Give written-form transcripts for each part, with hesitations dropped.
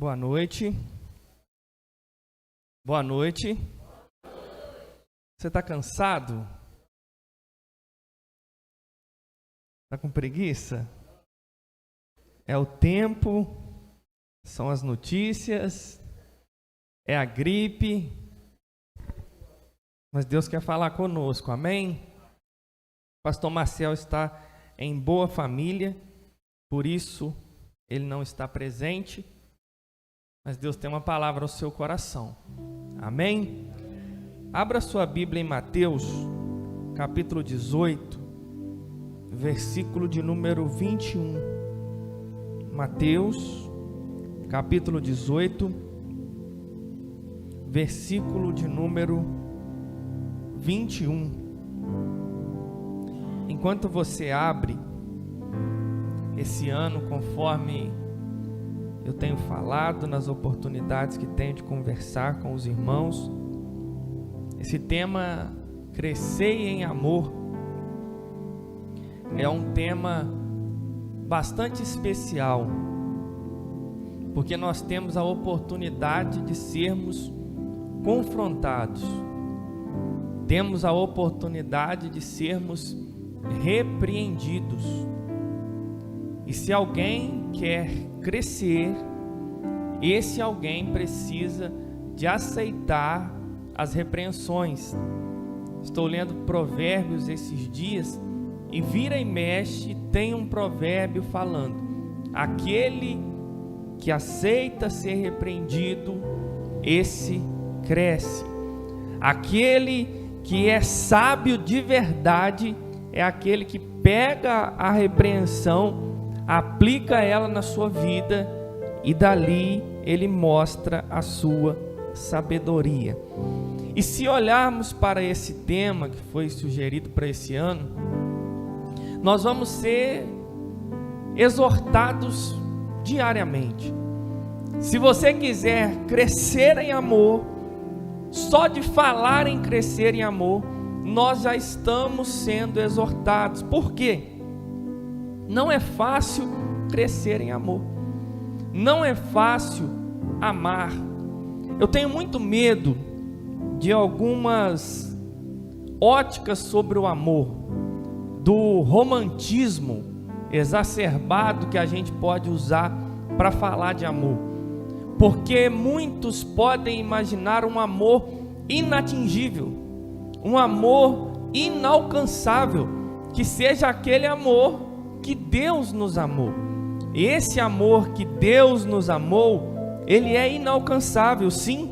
Boa noite. Boa noite. Você está cansado? Está com preguiça? É o tempo, são as notícias, é a gripe. Mas Deus quer falar conosco, amém? Pastor Marcel está em boa família, por isso ele não está presente. Mas Deus tem uma palavra ao seu coração. Amém? Abra sua Bíblia em Mateus, capítulo 18, versículo de número 21. Mateus, capítulo 18, versículo de número 21. Enquanto você abre, esse ano, conforme eu tenho falado nas oportunidades que tenho de conversar com os irmãos, esse tema Crescer em Amor é um tema bastante especial, porque nós temos a oportunidade de sermos confrontados, temos a oportunidade de sermos repreendidos. E se alguém quer crescer, esse alguém precisa de aceitar as repreensões. Estou lendo Provérbios esses dias e vira e mexe tem um provérbio falando: aquele que aceita ser repreendido, esse cresce. Aquele que é sábio de verdade é aquele que pega a repreensão, aplica ela na sua vida e dali ele mostra a sua sabedoria. E se olharmos para esse tema que foi sugerido para esse ano, nós vamos ser exortados diariamente. Se você quiser crescer em amor, só de falar em crescer em amor, nós já estamos sendo exortados. Por quê? Não é fácil crescer em amor. Não é fácil amar. Eu tenho muito medo de algumas óticas sobre o amor, do romantismo exacerbado que a gente pode usar para falar de amor. Porque muitos podem imaginar um amor inatingível, um amor inalcançável, que seja aquele amor que Deus nos amou. Esse amor que Deus nos amou, ele é inalcançável, sim.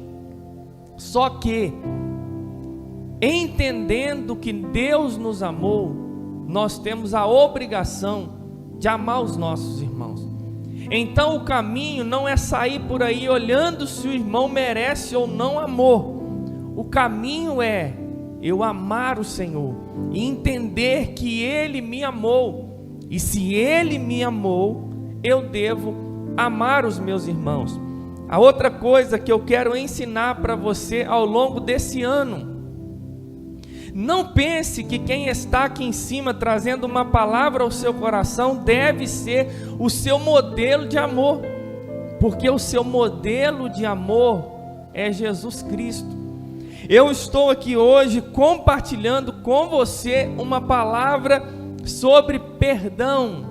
Só que, entendendo que Deus nos amou, nós temos a obrigação de amar os nossos irmãos. Então o caminho não é sair por aí olhando se o irmão merece ou não amor. O caminho é eu amar o Senhor e entender que Ele me amou. E se Ele me amou, eu devo amar os meus irmãos. A outra coisa que eu quero ensinar para você ao longo desse ano: não pense que quem está aqui em cima trazendo uma palavra ao seu coração deve ser o seu modelo de amor, porque o seu modelo de amor é Jesus Cristo. Eu estou aqui hoje compartilhando com você uma palavra sobre perdão.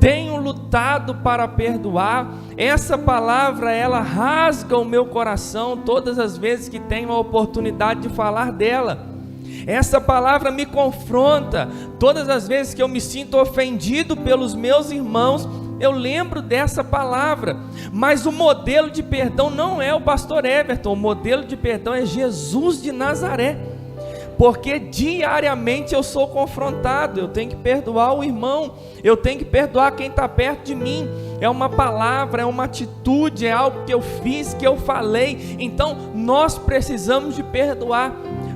Tenho lutado para perdoar. Essa palavra, ela rasga o meu coração todas as vezes que tenho a oportunidade de falar dela. Essa palavra me confronta. Todas as vezes que eu me sinto ofendido pelos meus irmãos, eu lembro dessa palavra. Mas o modelo de perdão não é o pastor Everton. O modelo de perdão é Jesus de Nazaré. Porque diariamente eu sou confrontado. Eu tenho que perdoar o irmão, eu tenho que perdoar quem está perto de mim. É uma palavra, é uma atitude, é algo que eu fiz, que eu falei. Então nós precisamos de perdoar.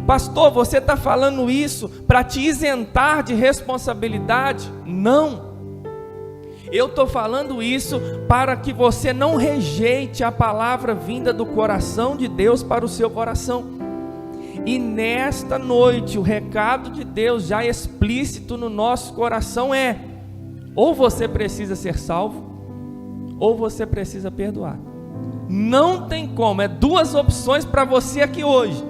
Pastor, você está falando isso para te isentar de responsabilidade? Não. Eu estou falando isso para que você não rejeite a palavra vinda do coração de Deus para o seu coração. E nesta noite, o recado de Deus já explícito no nosso coração é: ou você precisa ser salvo, ou você precisa perdoar. Não tem como, é duas opções para você aqui hoje.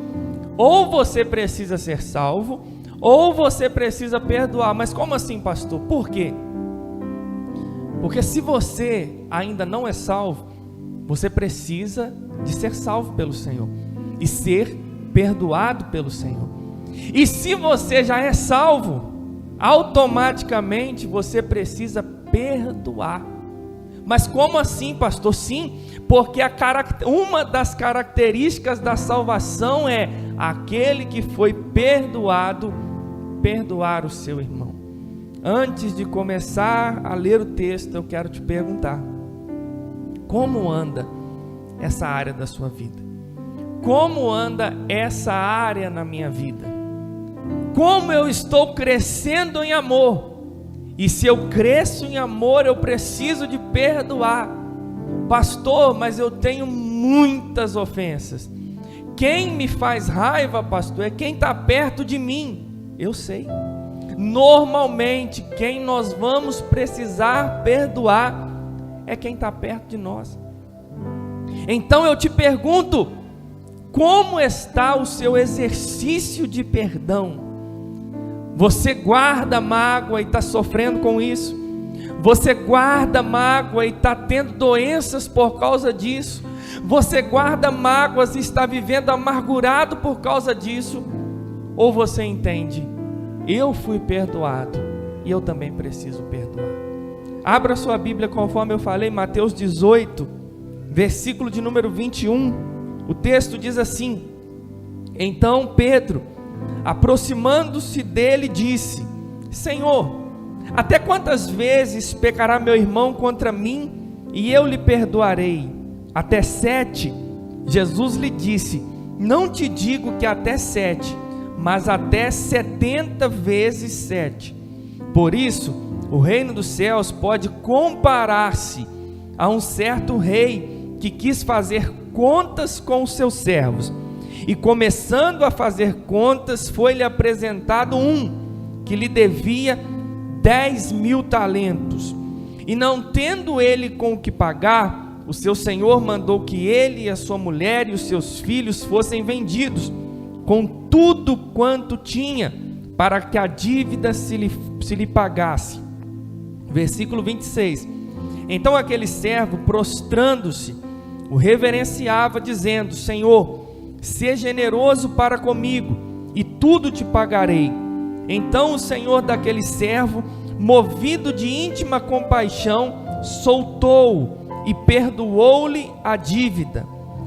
Ou você precisa ser salvo, ou você precisa perdoar. Mas como assim, pastor? Por quê? Porque se você ainda não é salvo, você precisa de ser salvo pelo Senhor e ser perdoado pelo Senhor. E se você já é salvo, automaticamente você precisa perdoar. Mas como assim, pastor? Sim, porque uma das características da salvação é aquele que foi perdoado, perdoar o seu irmão. Antes de começar a ler o texto, eu quero te perguntar: como anda essa área da sua vida? Como anda essa área na minha vida? Como eu estou crescendo em amor? E se eu cresço em amor, eu preciso de perdoar. Pastor, mas eu tenho muitas ofensas. Quem me faz raiva, pastor, é quem está perto de mim. Eu sei. Normalmente, quem nós vamos precisar perdoar é quem está perto de nós. Então eu te pergunto: como está o seu exercício de perdão? Você guarda mágoa e está sofrendo com isso? Você guarda mágoa e está tendo doenças por causa disso? Você guarda mágoas e está vivendo amargurado por causa disso? Ou você entende: eu fui perdoado e eu também preciso perdoar? Abra sua Bíblia conforme eu falei, Mateus 18, versículo de número 21. O texto diz assim: então Pedro, aproximando-se dele, disse: Senhor, até quantas vezes pecará meu irmão contra mim e eu lhe perdoarei? Até 7? Jesus lhe disse: não te digo que até 7, mas até 70 vezes 7. Por isso, o reino dos céus pode comparar-se a um certo rei que quis fazer contas com os seus servos. E começando a fazer contas, foi-lhe apresentado um que lhe devia 10.000 talentos. E não tendo ele com o que pagar, o seu senhor mandou que ele e a sua mulher e os seus filhos fossem vendidos, com tudo quanto tinha, para que a dívida se lhe pagasse. Versículo 26. Então aquele servo, prostrando-se, o reverenciava, dizendo: Senhor, seja generoso para comigo, e tudo te pagarei. Então o senhor daquele servo, movido de íntima compaixão, soltou-o e perdoou-lhe a dívida.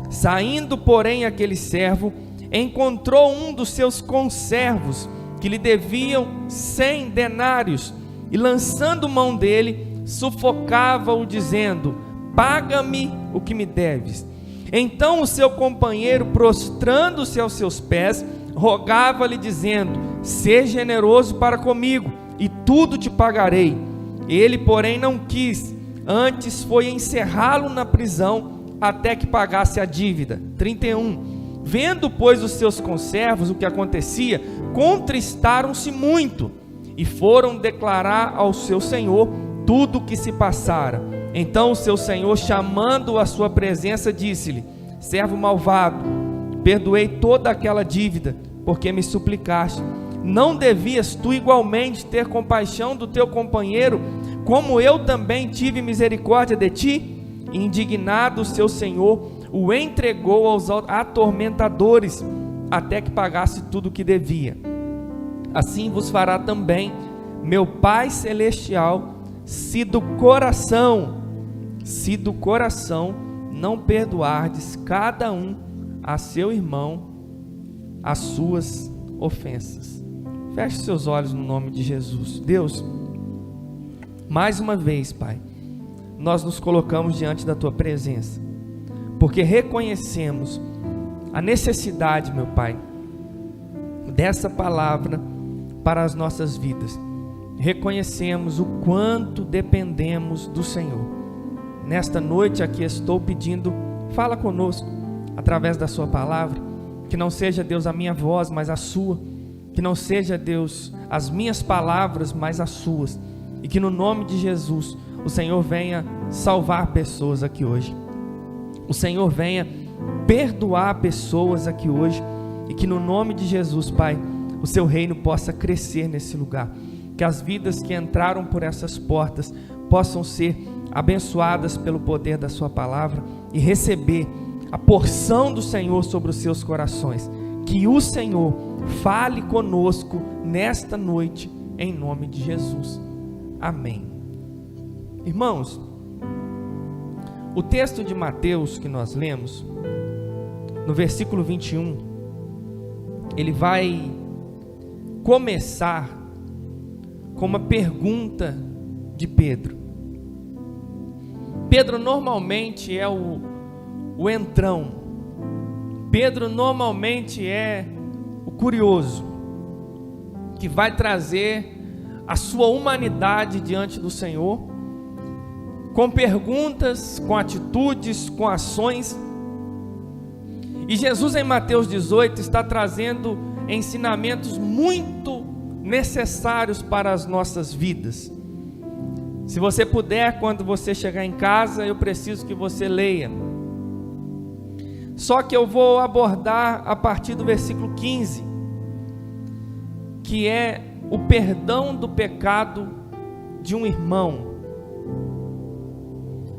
Saindo, porém, aquele servo encontrou um dos seus conservos, que lhe deviam 100 denários, e lançando mão dele, sufocava-o, dizendo: paga-me o que me deves. Então o seu companheiro, prostrando-se aos seus pés, rogava-lhe, dizendo: seja generoso para comigo, e tudo te pagarei. Ele, porém, não quis, antes foi encerrá-lo na prisão, até que pagasse a dívida. 31. Vendo, pois, os seus conservos o que acontecia, contristaram-se muito, e foram declarar ao seu senhor tudo o que se passara. Então o seu senhor, chamando-o à sua presença, disse-lhe: servo malvado, perdoei toda aquela dívida, porque me suplicaste. Não devias tu igualmente ter compaixão do teu companheiro, como eu também tive misericórdia de ti? Indignado, o seu senhor o entregou aos atormentadores, até que pagasse tudo o que devia. Assim vos fará também meu Pai Celestial, se do coração não perdoardes cada um a seu irmão as suas ofensas. Feche seus olhos no nome de Jesus. Deus, mais uma vez, Pai, nós nos colocamos diante da Tua presença, porque reconhecemos a necessidade, meu Pai, dessa palavra para as nossas vidas. Reconhecemos o quanto dependemos do Senhor. Nesta noite aqui estou pedindo, fala conosco através da Sua palavra, que não seja, Deus, a minha voz, mas a Sua, que não seja, Deus, as minhas palavras, mas as Suas, e que no nome de Jesus o Senhor venha salvar pessoas aqui hoje. o Senhor venha perdoar pessoas aqui hoje, e que no nome de Jesus, Pai, o seu reino possa crescer nesse lugar, que as vidas que entraram por essas portas possam ser abençoadas pelo poder da sua palavra e receber a porção do Senhor sobre os seus corações. Que o Senhor fale conosco nesta noite, em nome de Jesus. Amém. Irmãos, o texto de Mateus que nós lemos, no versículo 21, ele vai começar com uma pergunta de Pedro. Pedro normalmente é o entrão. Pedro normalmente é o curioso, que vai trazer a sua humanidade diante do Senhor, com perguntas, com atitudes, com ações. E Jesus em Mateus 18 está trazendo ensinamentos muito necessários para as nossas vidas. Se você puder, quando você chegar em casa, eu preciso que você leia. Só que eu vou abordar a partir do versículo 15, que é o perdão do pecado de um irmão.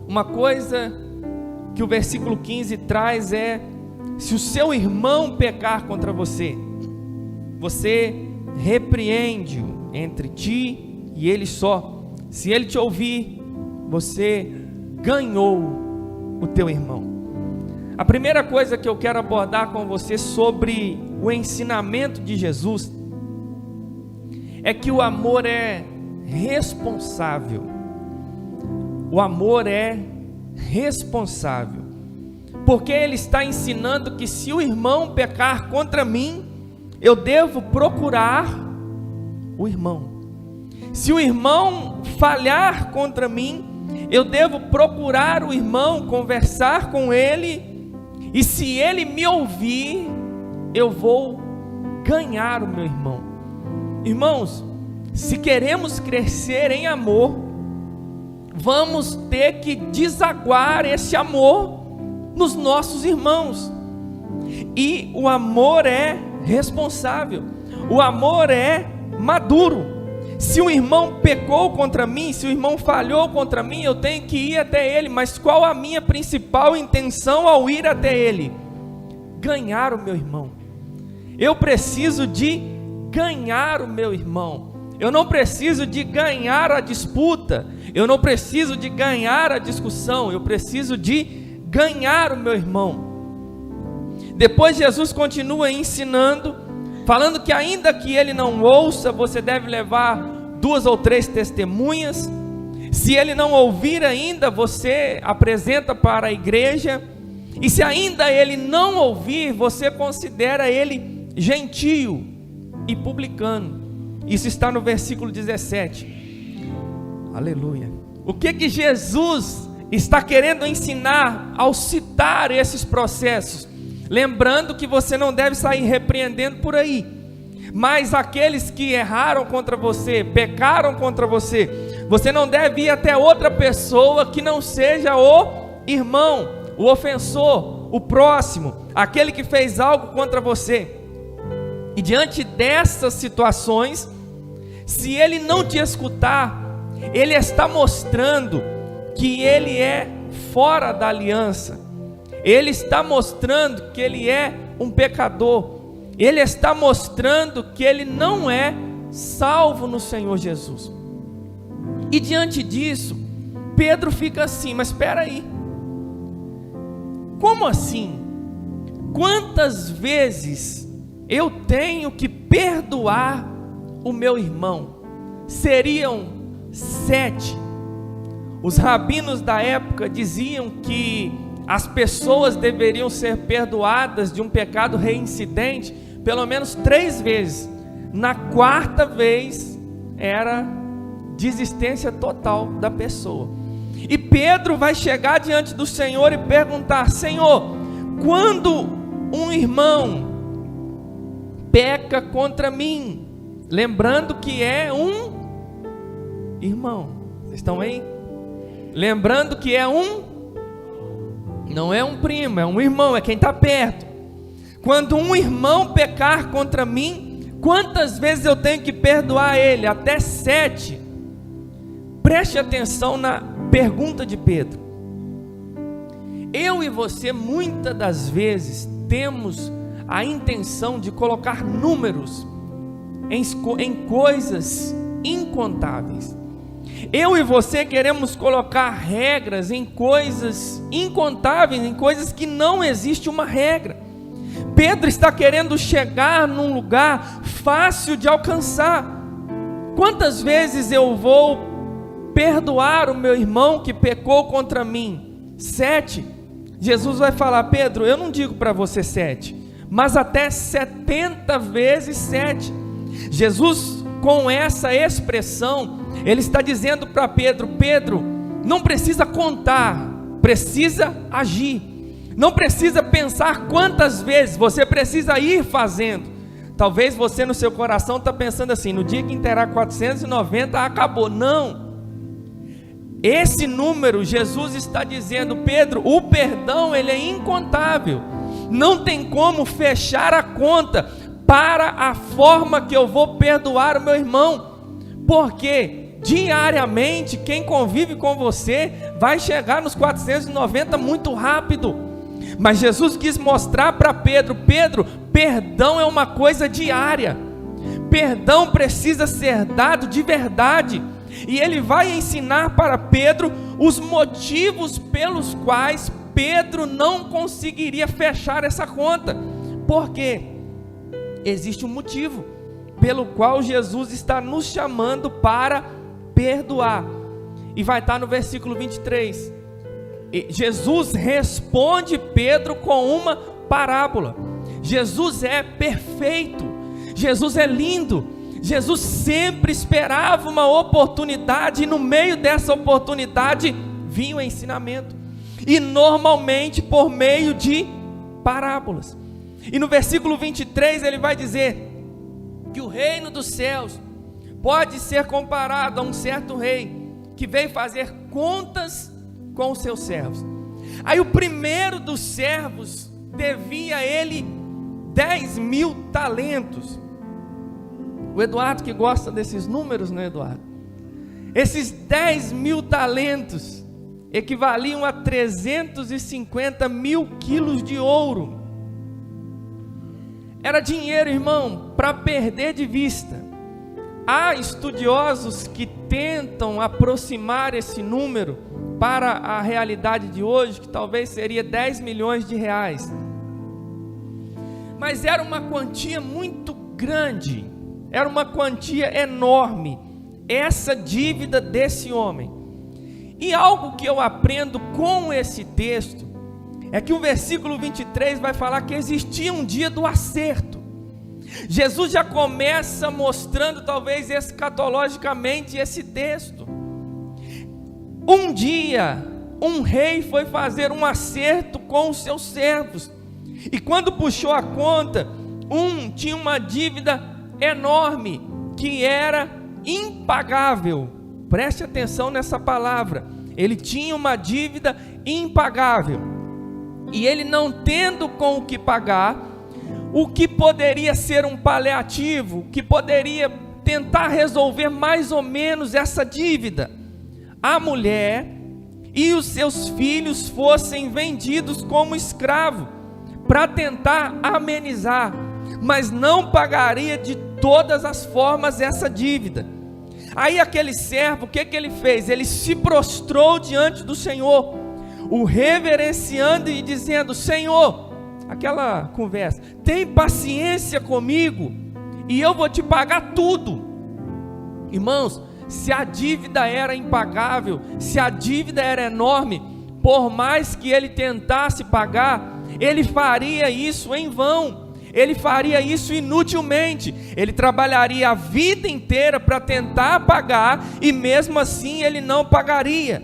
Uma coisa que o versículo 15 traz é: se o seu irmão pecar contra você, você repreende-o entre ti e ele só. Se ele te ouvir, você ganhou o teu irmão. A primeira coisa que eu quero abordar com você sobre o ensinamento de Jesus é que o amor é responsável. O amor é responsável, porque ele está ensinando que se o irmão pecar contra mim, eu devo procurar o irmão. Se o irmão falhar contra mim, eu devo procurar o irmão, conversar com ele, e se ele me ouvir, eu vou ganhar o meu irmão. Irmãos, se queremos crescer em amor, vamos ter que desaguar esse amor nos nossos irmãos. E o amor é responsável, o amor é maduro. Se o irmão pecou contra mim, se o irmão falhou contra mim, eu tenho que ir até ele. Mas qual a minha principal intenção ao ir até ele? Ganhar o meu irmão. Eu preciso de ganhar o meu irmão. Eu não preciso de ganhar a disputa, eu não preciso de ganhar a discussão, eu preciso de ganhar o meu irmão. Depois Jesus continua ensinando, falando que ainda que ele não ouça, você deve levar 2 ou 3 testemunhas. Se ele não ouvir ainda, você apresenta para a igreja. E se ainda ele não ouvir, você considera ele gentio e publicano. Isso está no versículo 17. Aleluia. O que Jesus está querendo ensinar ao citar esses processos? Lembrando que você não deve sair repreendendo por aí, mas aqueles que erraram contra você, pecaram contra você, você não deve ir até outra pessoa que não seja o irmão, o ofensor, o próximo, aquele que fez algo contra você. E diante dessas situações, se ele não te escutar, ele está mostrando que ele é fora da aliança. Ele está mostrando que ele é um pecador. Ele está mostrando que ele não é salvo no Senhor Jesus. E diante disso, Pedro fica assim: mas espera aí, como assim? Quantas vezes eu tenho que perdoar o meu irmão? Seriam 7. Os rabinos da época diziam que as pessoas deveriam ser perdoadas de um pecado reincidente pelo menos 3 vezes. Na 4ª vez era desistência total da pessoa. E Pedro vai chegar diante do Senhor e perguntar: Senhor, quando um irmão peca contra mim, lembrando que é um irmão, vocês estão aí? Lembrando que é um Não é um primo, é um irmão, é quem está perto. Quando um irmão pecar contra mim, quantas vezes eu tenho que perdoar ele? Até 7. Preste atenção na pergunta de Pedro. Eu e você, muitas das vezes, temos a intenção de colocar números em coisas incontáveis. Eu e você queremos colocar regras em coisas incontáveis, em coisas que não existe uma regra. Pedro está querendo chegar num lugar fácil de alcançar. Quantas vezes eu vou perdoar o meu irmão que pecou contra mim? 7. Jesus vai falar: Pedro, eu não digo para você 7, mas até 70 vezes 7. Jesus, com essa expressão, ele está dizendo para Pedro: Pedro, não precisa contar, precisa agir. Não precisa pensar quantas vezes, você precisa ir fazendo. Talvez você no seu coração está pensando assim: no dia que interar 490 acabou. Não. Esse número, Jesus está dizendo: Pedro, o perdão ele é incontável. Não tem como fechar a conta para a forma que eu vou perdoar o meu irmão. Porque diariamente quem convive com você vai chegar nos 490 muito rápido. Mas Jesus quis mostrar para Pedro: Pedro, perdão é uma coisa diária. Perdão precisa ser dado de verdade. E ele vai ensinar para Pedro os motivos pelos quais Pedro não conseguiria fechar essa conta. Por quê? Existe um motivo pelo qual Jesus está nos chamando para perdoar. E vai estar no versículo 23. Jesus responde Pedro com uma parábola. Jesus é perfeito, Jesus é lindo. Jesus sempre esperava uma oportunidade, e no meio dessa oportunidade vinha o ensinamento, e normalmente por meio de parábolas. E no versículo 23 ele vai dizer que o reino dos céus pode ser comparado a um certo rei que veio fazer contas com os seus servos. Aí o primeiro dos servos devia a ele 10.000 talentos. O Eduardo que gosta desses números, né, Eduardo? Esses 10.000 talentos equivaliam a 350 mil quilos de ouro. Era dinheiro, irmão, para perder de vista. Há estudiosos que tentam aproximar esse número para a realidade de hoje, que talvez seria 10 milhões de reais. Mas era uma quantia muito grande. Era uma quantia enorme, essa dívida desse homem. E algo que eu aprendo com esse texto é que o versículo 23 vai falar que existia um dia do acerto. Jesus já começa mostrando, talvez escatologicamente, esse texto. Um dia, um rei foi fazer um acerto com os seus servos, e quando puxou a conta, tinha uma dívida enorme, que era impagável. Preste atenção nessa palavra. Ele tinha uma dívida impagável, e ele, não tendo com o que pagar, o que poderia ser um paliativo, que poderia tentar resolver mais ou menos essa dívida, a mulher e os seus filhos fossem vendidos como escravo, para tentar amenizar, mas não pagaria de todas as formas essa dívida. Aí aquele servo, o que ele fez? Ele se prostrou diante do Senhor, o reverenciando e dizendo: Senhor, aquela conversa, tem paciência comigo e eu vou te pagar tudo. Irmãos, se a dívida era impagável, se a dívida era enorme, por mais que ele tentasse pagar, ele faria isso em vão. Ele faria isso inutilmente. Ele trabalharia a vida inteira para tentar pagar, e mesmo assim ele não pagaria.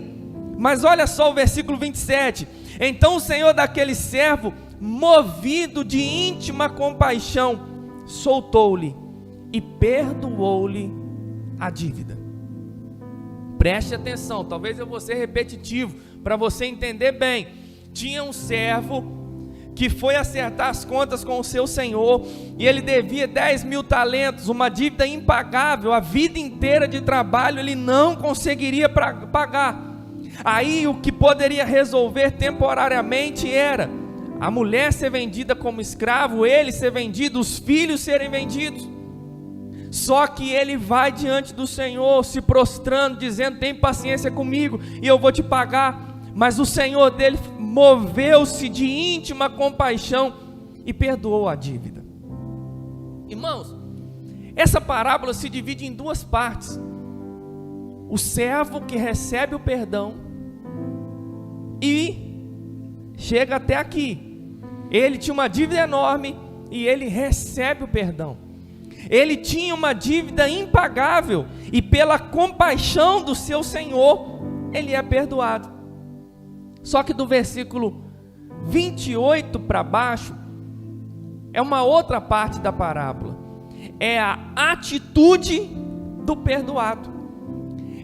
Mas olha só o versículo 27. Então o Senhor daquele servo, movido de íntima compaixão, soltou-lhe e perdoou-lhe a dívida. Preste atenção, talvez eu vou ser repetitivo, para você entender bem. Tinha um servo que foi acertar as contas com o seu senhor, e ele devia 10.000 talentos, uma dívida impagável, a vida inteira de trabalho ele não conseguiria pagar. Aí o que poderia resolver temporariamente era a mulher ser vendida como escravo, ele ser vendido, os filhos serem vendidos. Só que ele vai diante do Senhor, se prostrando, dizendo: tem paciência comigo e eu vou te pagar. Mas o Senhor dele moveu-se de íntima compaixão e perdoou a dívida. Irmãos, essa parábola se divide em duas partes: o servo que recebe o perdão e chega até aqui. Ele tinha uma dívida enorme e ele recebe o perdão. Ele tinha uma dívida impagável e pela compaixão do seu Senhor ele é perdoado. Só que do versículo 28 para baixo é uma outra parte da parábola. É a atitude do perdoado.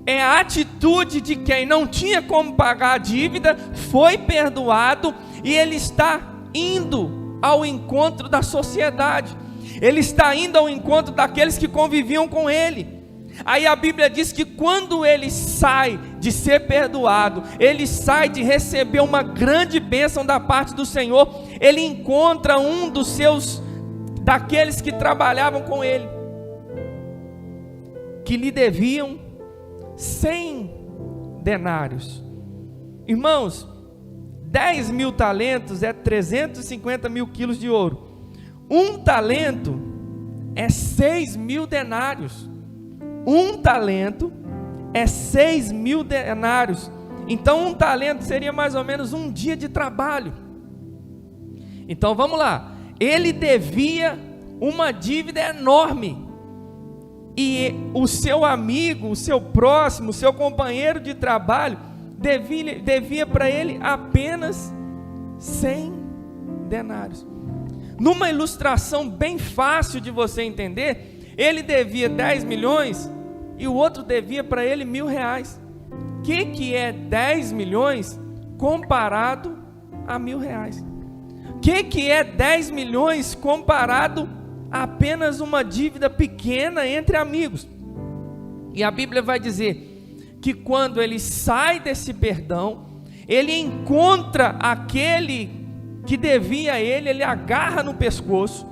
É a atitude de quem não tinha como pagar a dívida, foi perdoado e ele está indo ao encontro da sociedade. Ele está indo ao encontro daqueles que conviviam com ele. Aí a Bíblia diz que quando ele sai de ser perdoado, ele sai de receber uma grande bênção da parte do Senhor, ele encontra um daqueles que trabalhavam com ele, que lhe deviam 100 denários. Irmãos, 10.000 talentos é 350.000 quilos de ouro. Um talento é 6.000 denários. Um talento é 6.000 denários. Então um talento seria mais ou menos um dia de trabalho. Então vamos lá. Ele devia uma dívida enorme. E o seu amigo, o seu próximo, o seu companheiro de trabalho devia para ele apenas 100 denários. Numa ilustração bem fácil de você entender, ele devia 10 milhões e o outro devia para ele R$1.000. O que é 10 milhões comparado a R$1.000? O que é 10 milhões comparado a apenas uma dívida pequena entre amigos? E a Bíblia vai dizer que quando ele sai desse perdão, ele encontra aquele que devia a ele, ele agarra no pescoço,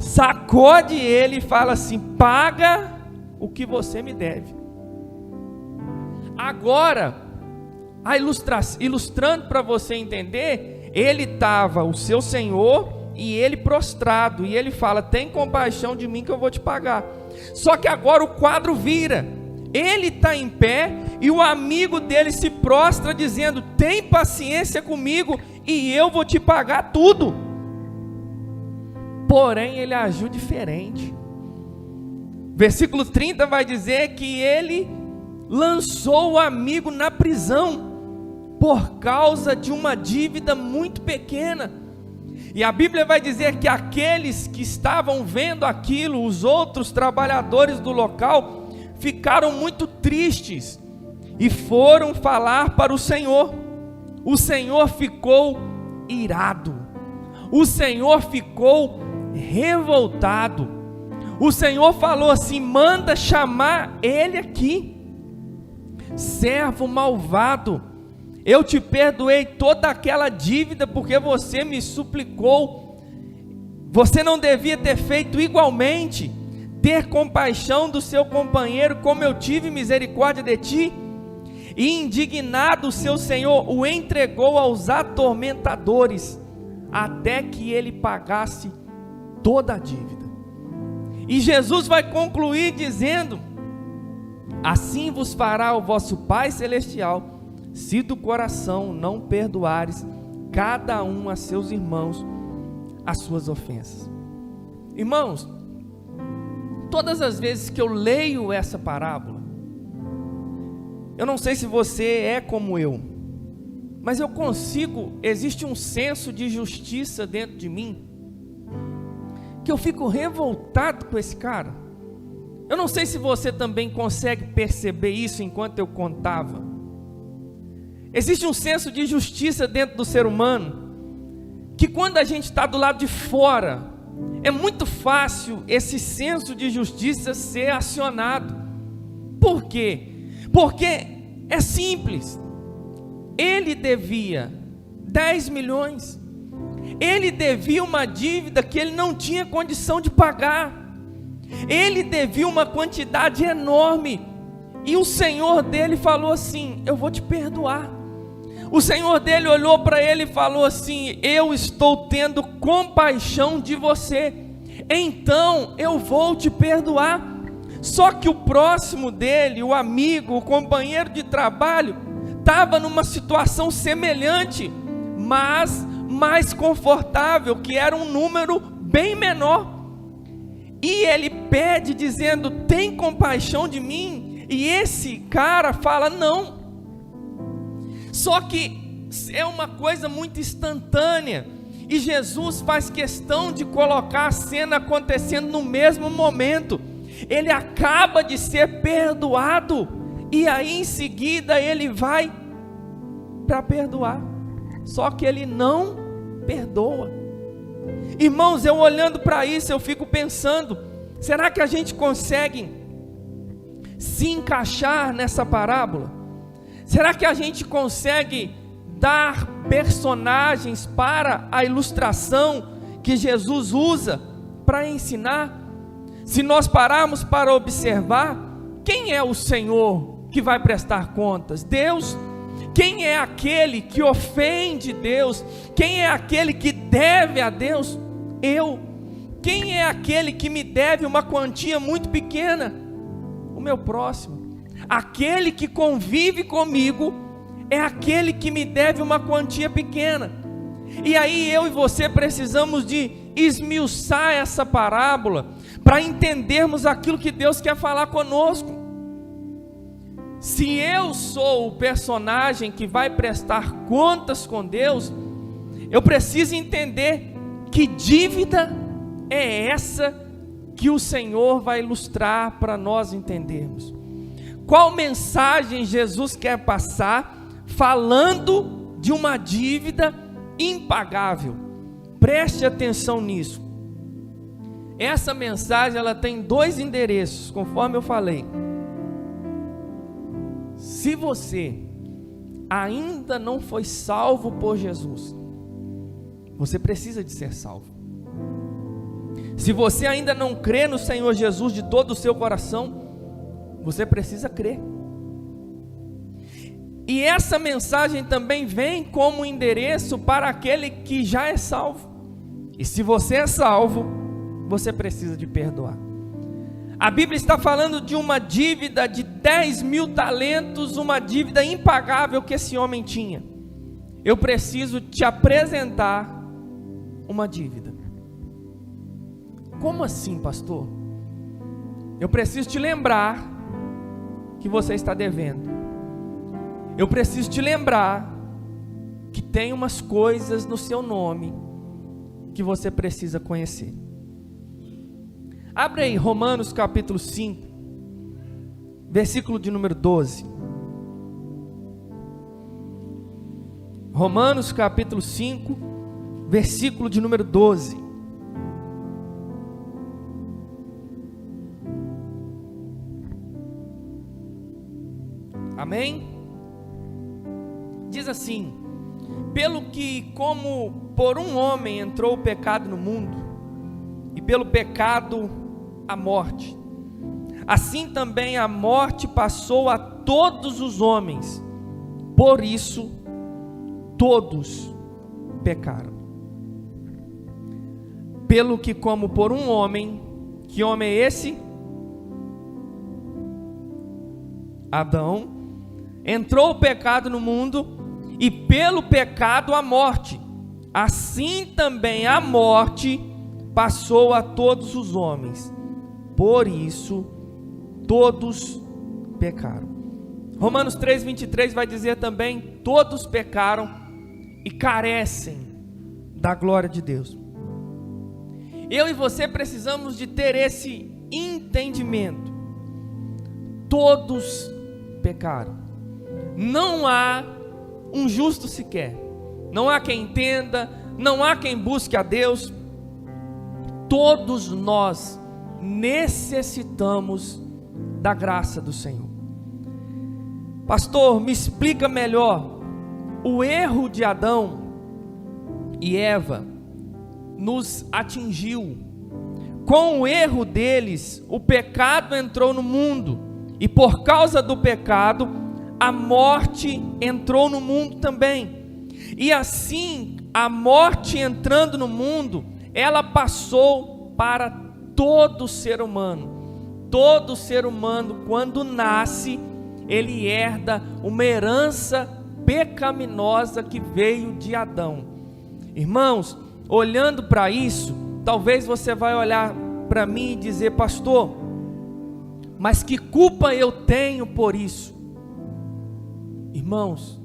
sacode ele e fala assim: paga o que você me deve. Agora, ilustrando para você entender, ele estava, o seu senhor, e ele prostrado, e ele fala: tem compaixão de mim que eu vou te pagar. Só que agora o quadro vira, ele está em pé, e o amigo dele se prostra dizendo: tem paciência comigo, e eu vou te pagar tudo. Porém ele agiu diferente. Versículo 30 vai dizer que ele lançou o amigo na prisão, por causa de uma dívida muito pequena. E a Bíblia vai dizer que aqueles que estavam vendo aquilo, os outros trabalhadores do local, ficaram muito tristes e foram falar para o Senhor. O Senhor ficou irado, o Senhor ficou revoltado. O Senhor falou assim: manda chamar ele aqui. Servo malvado, eu te perdoei toda aquela dívida porque você me suplicou. Você não devia ter feito igualmente, ter compaixão do seu companheiro como eu tive misericórdia de ti? E indignado o seu senhor o entregou aos atormentadores, até que ele pagasse toda a dívida. E Jesus vai concluir dizendo: assim vos fará o vosso Pai Celestial, se do coração não perdoares cada um a seus irmãos as suas ofensas. Irmãos, todas as vezes que eu leio essa parábola, eu não sei se você é como eu, mas eu existe um senso de justiça dentro de mim, que eu fico revoltado com esse cara. Eu não sei se você também consegue perceber isso enquanto eu contava. Existe um senso de justiça dentro do ser humano, que quando a gente está do lado de fora, é muito fácil esse senso de justiça ser acionado. Por quê? Porque é simples. Ele devia 10 milhões. Ele devia uma dívida que ele não tinha condição de pagar. Ele devia uma quantidade enorme. E o Senhor dele falou assim: eu vou te perdoar. O Senhor dele olhou para ele e falou assim: eu estou tendo compaixão de você, então eu vou te perdoar. Só que o próximo dele, o amigo, o companheiro de trabalho, estava numa situação semelhante, mas mais confortável, que era um número bem menor. E ele pede dizendo: tem compaixão de mim? E esse cara fala: não. Só que é uma coisa muito instantânea, e Jesus faz questão de colocar a cena acontecendo no mesmo momento. Ele acaba de ser perdoado, e aí em seguida ele vai para perdoar, só que ele não perdoa. Irmãos, eu olhando para isso, eu fico pensando: será que a gente consegue se encaixar nessa parábola? Será que a gente consegue dar personagens para a ilustração que Jesus usa para ensinar? Se nós pararmos para observar, quem é o Senhor que vai prestar contas? Deus. Quem é aquele que ofende Deus? Quem é aquele que deve a Deus? Eu. Quem é aquele que me deve uma quantia muito pequena? O meu próximo. Aquele que convive comigo é aquele que me deve uma quantia pequena. E aí eu e você precisamos de esmiuçar essa parábola para entendermos aquilo que Deus quer falar conosco. Se eu sou o personagem que vai prestar contas com Deus, eu preciso entender que dívida é essa que o Senhor vai ilustrar para nós entendermos. Qual mensagem Jesus quer passar falando de uma dívida impagável? Preste atenção nisso. Essa mensagem ela tem 2 endereços, conforme eu falei. Se você ainda não foi salvo por Jesus, você precisa de ser salvo. Se você ainda não crê no Senhor Jesus de todo o seu coração, você precisa crer. E essa mensagem também vem como endereço para aquele que já é salvo. E se você é salvo, você precisa de perdoar. A Bíblia está falando de uma dívida de 10 mil talentos, uma dívida impagável que esse homem tinha. Eu preciso te apresentar uma dívida. Como assim, pastor? Eu preciso te lembrar que você está devendo. Eu preciso te lembrar que tem umas coisas no seu nome que você precisa conhecer. Abre aí Romanos capítulo 5, versículo de número 12. Romanos capítulo 5, versículo de número 12. Amém? Diz assim: pelo que como por um homem entrou o pecado no mundo, e pelo pecado a morte, assim também a morte passou a todos os homens, por isso todos pecaram. Pelo que como por um homem, que homem é esse? Adão. Entrou o pecado no mundo, e pelo pecado a morte, assim também a morte passou a todos os homens, por isso todos pecaram. Romanos 3:23 vai dizer também: todos pecaram e carecem da glória de Deus. Eu e você precisamos de ter esse entendimento. Todos pecaram. Não há um justo sequer. Não há quem entenda, não há quem busque a Deus. Todos nós necessitamos da graça do Senhor. Pastor, me explica melhor. O erro de Adão e Eva nos atingiu. Com o erro deles, o pecado entrou no mundo, e por causa do pecado, a morte entrou no mundo também. E assim, a morte entrando no mundo, ela passou para todo ser humano. Todo ser humano, quando nasce, ele herda uma herança pecaminosa que veio de Adão. Irmãos, olhando para isso, talvez você vai olhar para mim e dizer: pastor, mas que culpa eu tenho por isso? Irmãos,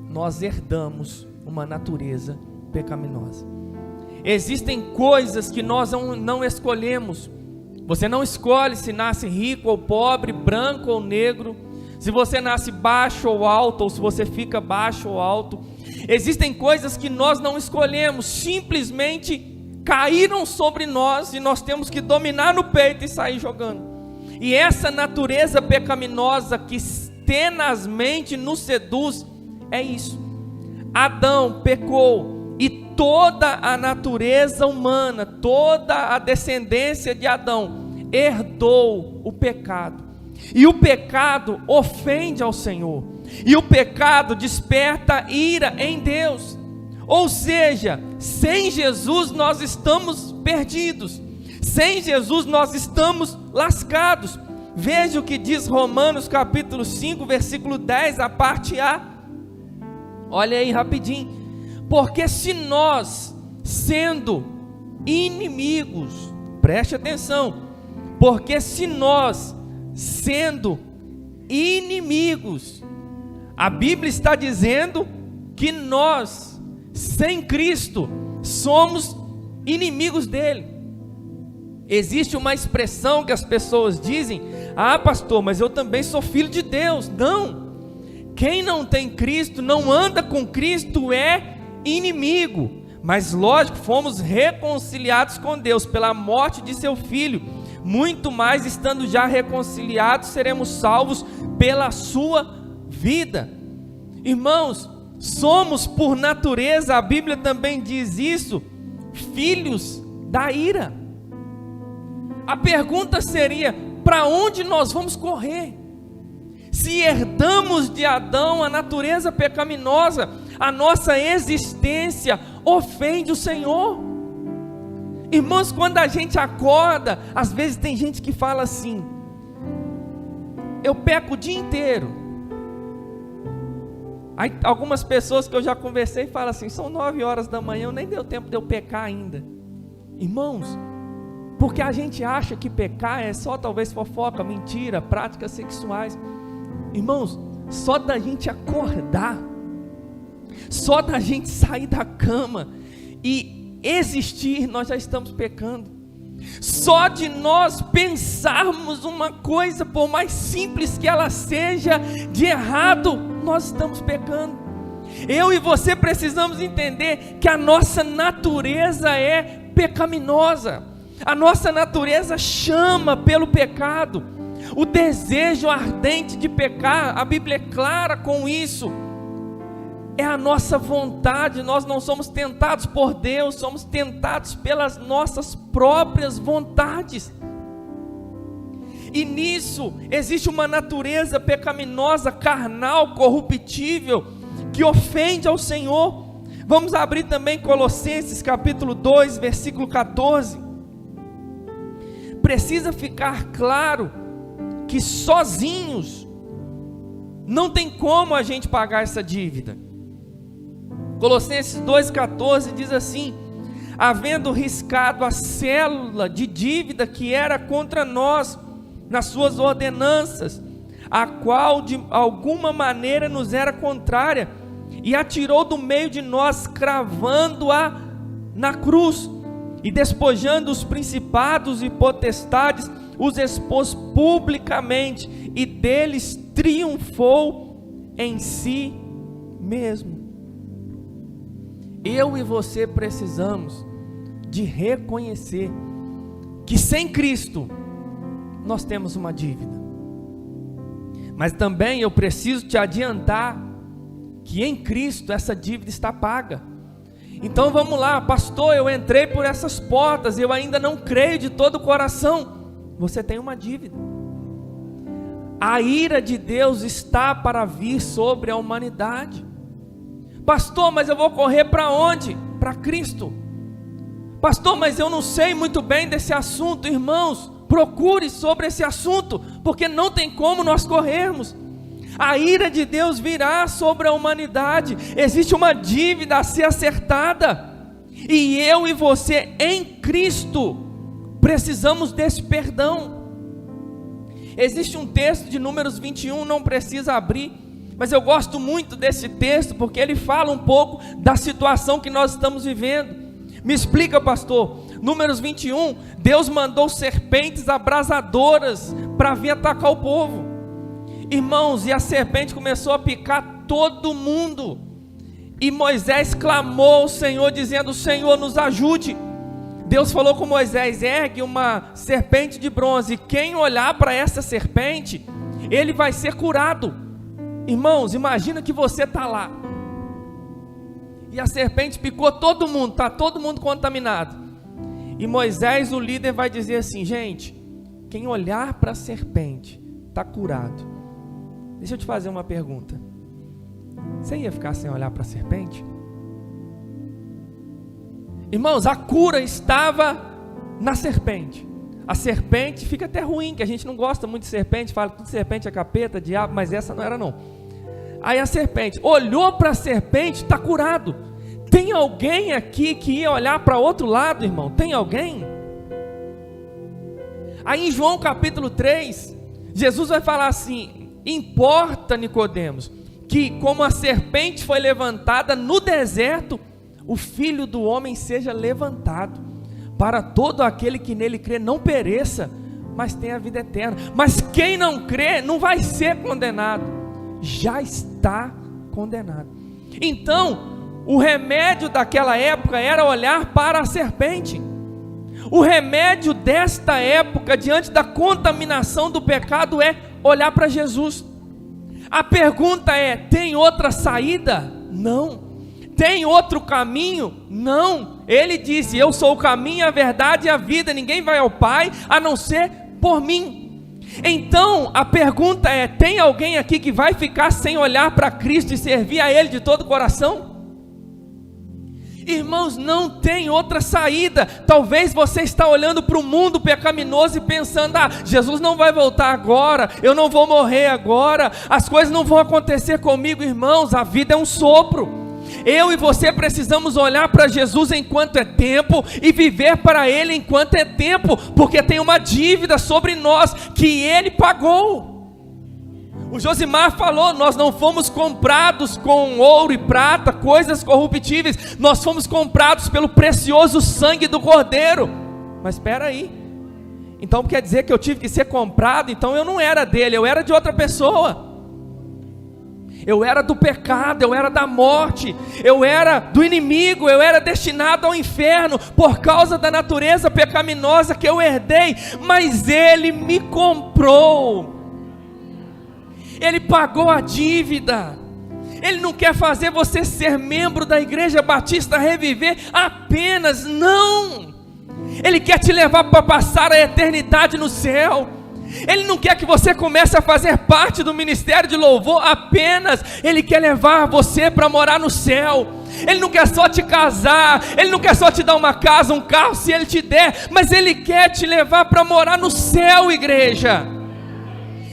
nós herdamos uma natureza pecaminosa. Existem coisas que nós não escolhemos. Você não escolhe se nasce rico ou pobre, branco ou negro, se você nasce baixo ou alto, ou se você fica baixo ou alto. Existem coisas que nós não escolhemos, simplesmente caíram sobre nós e nós temos que dominar no peito e sair jogando. E essa natureza pecaminosa que tenazmente nos seduz, é isso. Adão pecou e toda a natureza humana, toda a descendência de Adão herdou o pecado. E o pecado ofende ao Senhor, e o pecado desperta ira em Deus. Ou seja, sem Jesus nós estamos perdidos, sem Jesus nós estamos lascados. Veja o que diz Romanos capítulo 5, versículo 10, a parte A. Olha aí rapidinho. Porque se nós, sendo inimigos, preste atenção, porque se nós, sendo inimigos, a Bíblia está dizendo que nós, sem Cristo, somos inimigos dele. Existe uma expressão que as pessoas dizem: ah, pastor, mas eu também sou filho de Deus. Não, quem não tem Cristo, não anda com Cristo, é inimigo. Mas lógico, fomos reconciliados com Deus pela morte de seu Filho. Muito mais, estando já reconciliados, seremos salvos pela sua vida. Irmãos, somos por natureza, a Bíblia também diz isso, filhos da ira. A pergunta seria: para onde nós vamos correr? Se herdamos de Adão a natureza pecaminosa, a nossa existência ofende o Senhor. Irmãos, quando a gente acorda, às vezes tem gente que fala assim: eu peco o dia inteiro. Aí algumas pessoas que eu já conversei falam assim: são 9 horas da manhã, nem deu tempo de eu pecar ainda. Irmãos, porque a gente acha que pecar é só talvez fofoca, mentira, práticas sexuais. Irmãos, só da gente acordar, só da gente sair da cama e existir, nós já estamos pecando. Só de nós pensarmos uma coisa, por mais simples que ela seja, de errado, nós estamos pecando. Eu e você precisamos entender que a nossa natureza é pecaminosa. A nossa natureza chama pelo pecado. O desejo ardente de pecar, a Bíblia é clara com isso. É a nossa vontade. Nós não somos tentados por Deus, somos tentados pelas nossas próprias vontades. E nisso existe uma natureza pecaminosa, carnal, corruptível, que ofende ao Senhor. Vamos abrir também Colossenses capítulo 2, versículo 14. Precisa ficar claro que sozinhos não tem como a gente pagar essa dívida. Colossenses 2,14 diz assim: havendo riscado a célula de dívida que era contra nós nas suas ordenanças, a qual de alguma maneira nos era contrária, e a tirou do meio de nós, cravando-a na cruz, e despojando os principados e potestades, os expôs publicamente, e deles triunfou em si mesmo. Eu e você precisamos de reconhecer que sem Cristo nós temos uma dívida. Mas também eu preciso te adiantar que em Cristo essa dívida está paga. Então vamos lá, pastor, eu entrei por essas portas, eu ainda não creio de todo o coração. Você tem uma dívida. A ira de Deus está para vir sobre a humanidade. Pastor, mas eu vou correr para onde? Para Cristo. Pastor, mas eu não sei muito bem desse assunto. Irmãos, procure sobre esse assunto, porque não tem como nós corrermos. A ira de Deus virá sobre a humanidade. Existe uma dívida a ser acertada, e eu e você em Cristo precisamos desse perdão. Existe um texto de Números 21, não precisa abrir, mas eu gosto muito desse texto, porque ele fala um pouco da situação que nós estamos vivendo. Me explica, pastor. Números 21, Deus mandou serpentes abrasadoras para vir atacar o povo. Irmãos, e a serpente começou a picar todo mundo, e Moisés clamou ao Senhor, dizendo: Senhor, nos ajude. Deus falou com Moisés: ergue uma serpente de bronze, e quem olhar para essa serpente, ele vai ser curado. Irmãos, imagina que você está lá, e a serpente picou todo mundo, está todo mundo contaminado, e Moisés, o líder, vai dizer assim: gente, quem olhar para a serpente está curado. Deixa eu te fazer uma pergunta. Você ia ficar sem olhar para a serpente? Irmãos, a cura estava na serpente. A serpente, fica até ruim, que a gente não gosta muito de serpente, fala que tudo serpente é capeta, diabo, mas essa não era não. Aí a serpente, olhou para a serpente, está curado. Tem alguém aqui que ia olhar para outro lado, irmão? Tem alguém? Aí em João capítulo 3, Jesus vai falar assim: importa, Nicodemos, que como a serpente foi levantada no deserto, o Filho do Homem seja levantado, para todo aquele que nele crê não pereça, mas tenha a vida eterna. Mas quem não crê não vai ser condenado, já está condenado. Então, o remédio daquela época era olhar para a serpente. O remédio desta época, diante da contaminação do pecado, é olhar para Jesus. A pergunta é: tem outra saída? Não. Tem outro caminho? Não. Ele disse: eu sou o caminho, a verdade e a vida, ninguém vai ao Pai a não ser por mim. Então a pergunta é: tem alguém aqui que vai ficar sem olhar para Cristo e servir a Ele de todo o coração? Irmãos, não tem outra saída. Talvez você está olhando para o mundo pecaminoso e pensando: Jesus não vai voltar agora, eu não vou morrer agora, as coisas não vão acontecer comigo. Irmãos, a vida é um sopro. Eu e você precisamos olhar para Jesus enquanto é tempo e viver para Ele enquanto é tempo, porque tem uma dívida sobre nós que Ele pagou. O Josimar falou: nós não fomos comprados com ouro e prata, coisas corruptíveis, nós fomos comprados pelo precioso sangue do Cordeiro. Mas espera aí, então quer dizer que eu tive que ser comprado? Então eu não era dele, eu era de outra pessoa. Eu era do pecado, eu era da morte, eu era do inimigo, eu era destinado ao inferno, por causa da natureza pecaminosa que eu herdei. Mas Ele me comprou, Ele pagou a dívida. Ele não quer fazer você ser membro da Igreja Batista Reviver apenas, não. Ele quer te levar para passar a eternidade no céu. Ele não quer que você comece a fazer parte do ministério de louvor apenas. Ele quer levar você para morar no céu. Ele não quer só te casar, Ele não quer só te dar uma casa, um carro, se Ele te der, mas Ele quer te levar para morar no céu, igreja.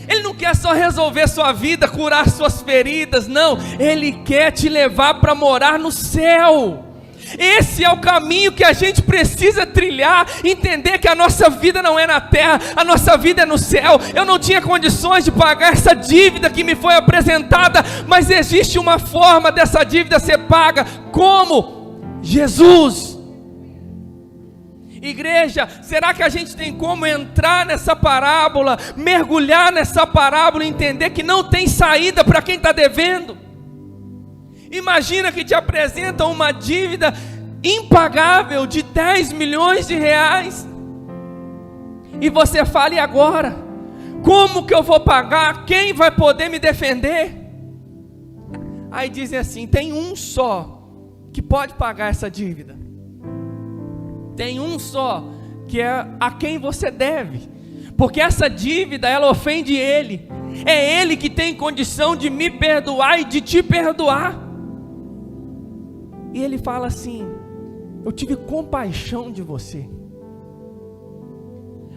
Ele não quer só resolver sua vida, curar suas feridas, não. Ele quer te levar para morar no céu. Esse é o caminho que a gente precisa trilhar, entender que a nossa vida não é na terra, a nossa vida é no céu. Eu não tinha condições de pagar essa dívida que me foi apresentada, mas existe uma forma dessa dívida ser paga. Como? Jesus. Igreja, será que a gente tem como entrar nessa parábola, mergulhar nessa parábola e entender que não tem saída para quem está devendo? Imagina que te apresentam uma dívida impagável de 10 milhões de reais. E você fala: e agora? Como que eu vou pagar? Quem vai poder me defender? Aí dizem assim: tem um só que pode pagar essa dívida. Tem um só que é a quem você deve. Porque essa dívida, ela ofende Ele. É Ele que tem condição de me perdoar e de te perdoar. E Ele fala assim: eu tive compaixão de você.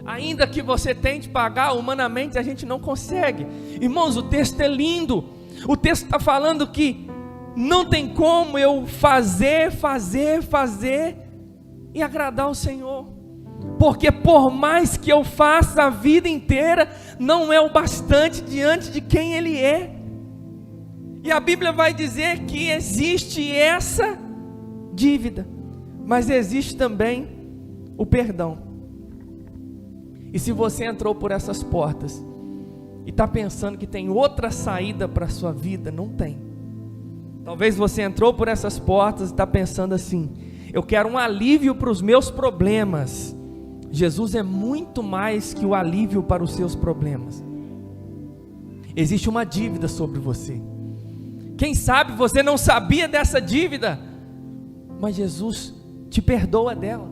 Ainda que você tente pagar, humanamente a gente não consegue. Irmãos, o texto é lindo. O texto está falando que não tem como eu fazer e agradar o Senhor. Porque por mais que eu faça a vida inteira, não é o bastante diante de quem Ele é. E a Bíblia vai dizer que existe essa dívida, mas existe também o perdão. E se você entrou por essas portas e está pensando que tem outra saída para a sua vida, não tem. Talvez você entrou por essas portas e está pensando assim: eu quero um alívio para os meus problemas. Jesus é muito mais que o alívio para os seus problemas. Existe uma dívida sobre você. Quem sabe você não sabia dessa dívida, mas Jesus te perdoa dela.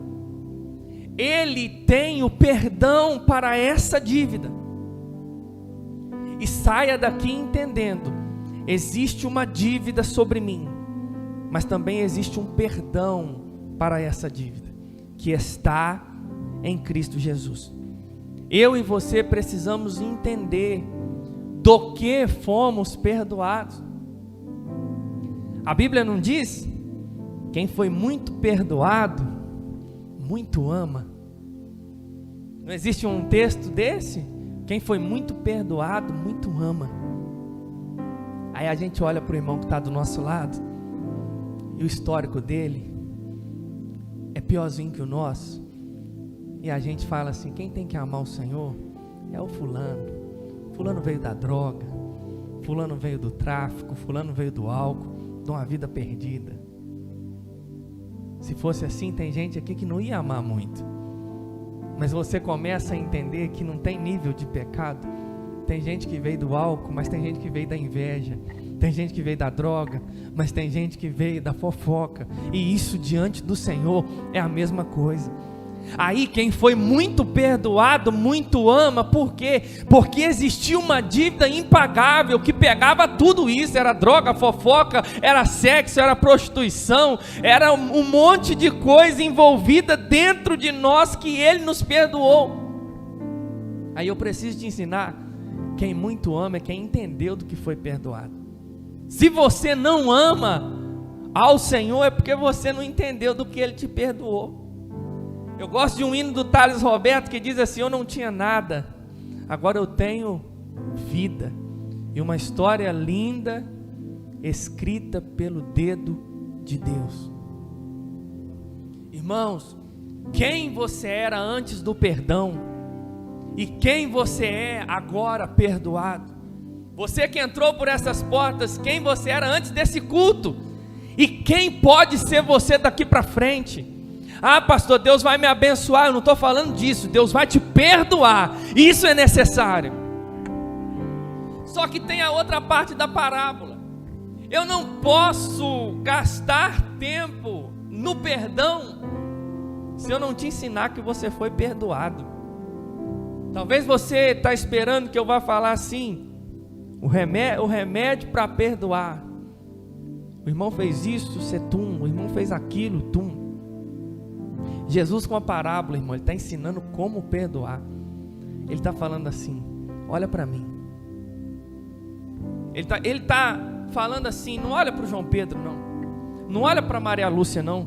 Ele tem o perdão para essa dívida. E saia daqui entendendo: existe uma dívida sobre mim, mas também existe um perdão para essa dívida, que está em Cristo Jesus. Eu e você precisamos entender do que fomos perdoados. A Bíblia não diz: quem foi muito perdoado, muito ama? Não existe um texto desse? Quem foi muito perdoado, muito ama. Aí a gente olha para o irmão que está do nosso lado, e o histórico dele é piorzinho que o nosso, e a gente fala assim: quem tem que amar o Senhor é o fulano. Fulano veio da droga, fulano veio do tráfico, fulano veio do álcool, de uma vida perdida. Se fosse assim, tem gente aqui que não ia amar muito. Mas você começa a entender que não tem nível de pecado. Tem gente que veio do álcool, mas tem gente que veio da inveja. Tem gente que veio da droga, mas tem gente que veio da fofoca. E isso diante do Senhor é a mesma coisa. Aí quem foi muito perdoado, muito ama. Por quê? Porque existia uma dívida impagável que pegava tudo isso. Era droga, fofoca, era sexo, era prostituição, era um monte de coisa envolvida dentro de nós que Ele nos perdoou. Aí eu preciso te ensinar: quem muito ama é quem entendeu do que foi perdoado. Se você não ama ao Senhor, é porque você não entendeu do que Ele te perdoou. Eu gosto de um hino do Thales Roberto que diz assim: eu não tinha nada, agora eu tenho vida, e uma história linda, escrita pelo dedo de Deus. Irmãos, quem você era antes do perdão, e quem você é agora perdoado. Você que entrou por essas portas, quem você era antes desse culto, e quem pode ser você daqui para frente. Ah, pastor, Deus vai me abençoar. Eu não estou falando disso. Deus vai te perdoar. Isso é necessário. Só que tem a outra parte da parábola. Eu não posso gastar tempo no perdão se eu não te ensinar que você foi perdoado. Talvez você está esperando que eu vá falar assim: o remédio para perdoar. O irmão fez isso, cetum. O irmão fez aquilo, tum. Jesus, com a parábola, irmão, Ele está ensinando como perdoar. Ele está falando assim: olha para mim. Ele tá falando assim: não olha para o João Pedro, não. Não olha para Maria Lúcia, não.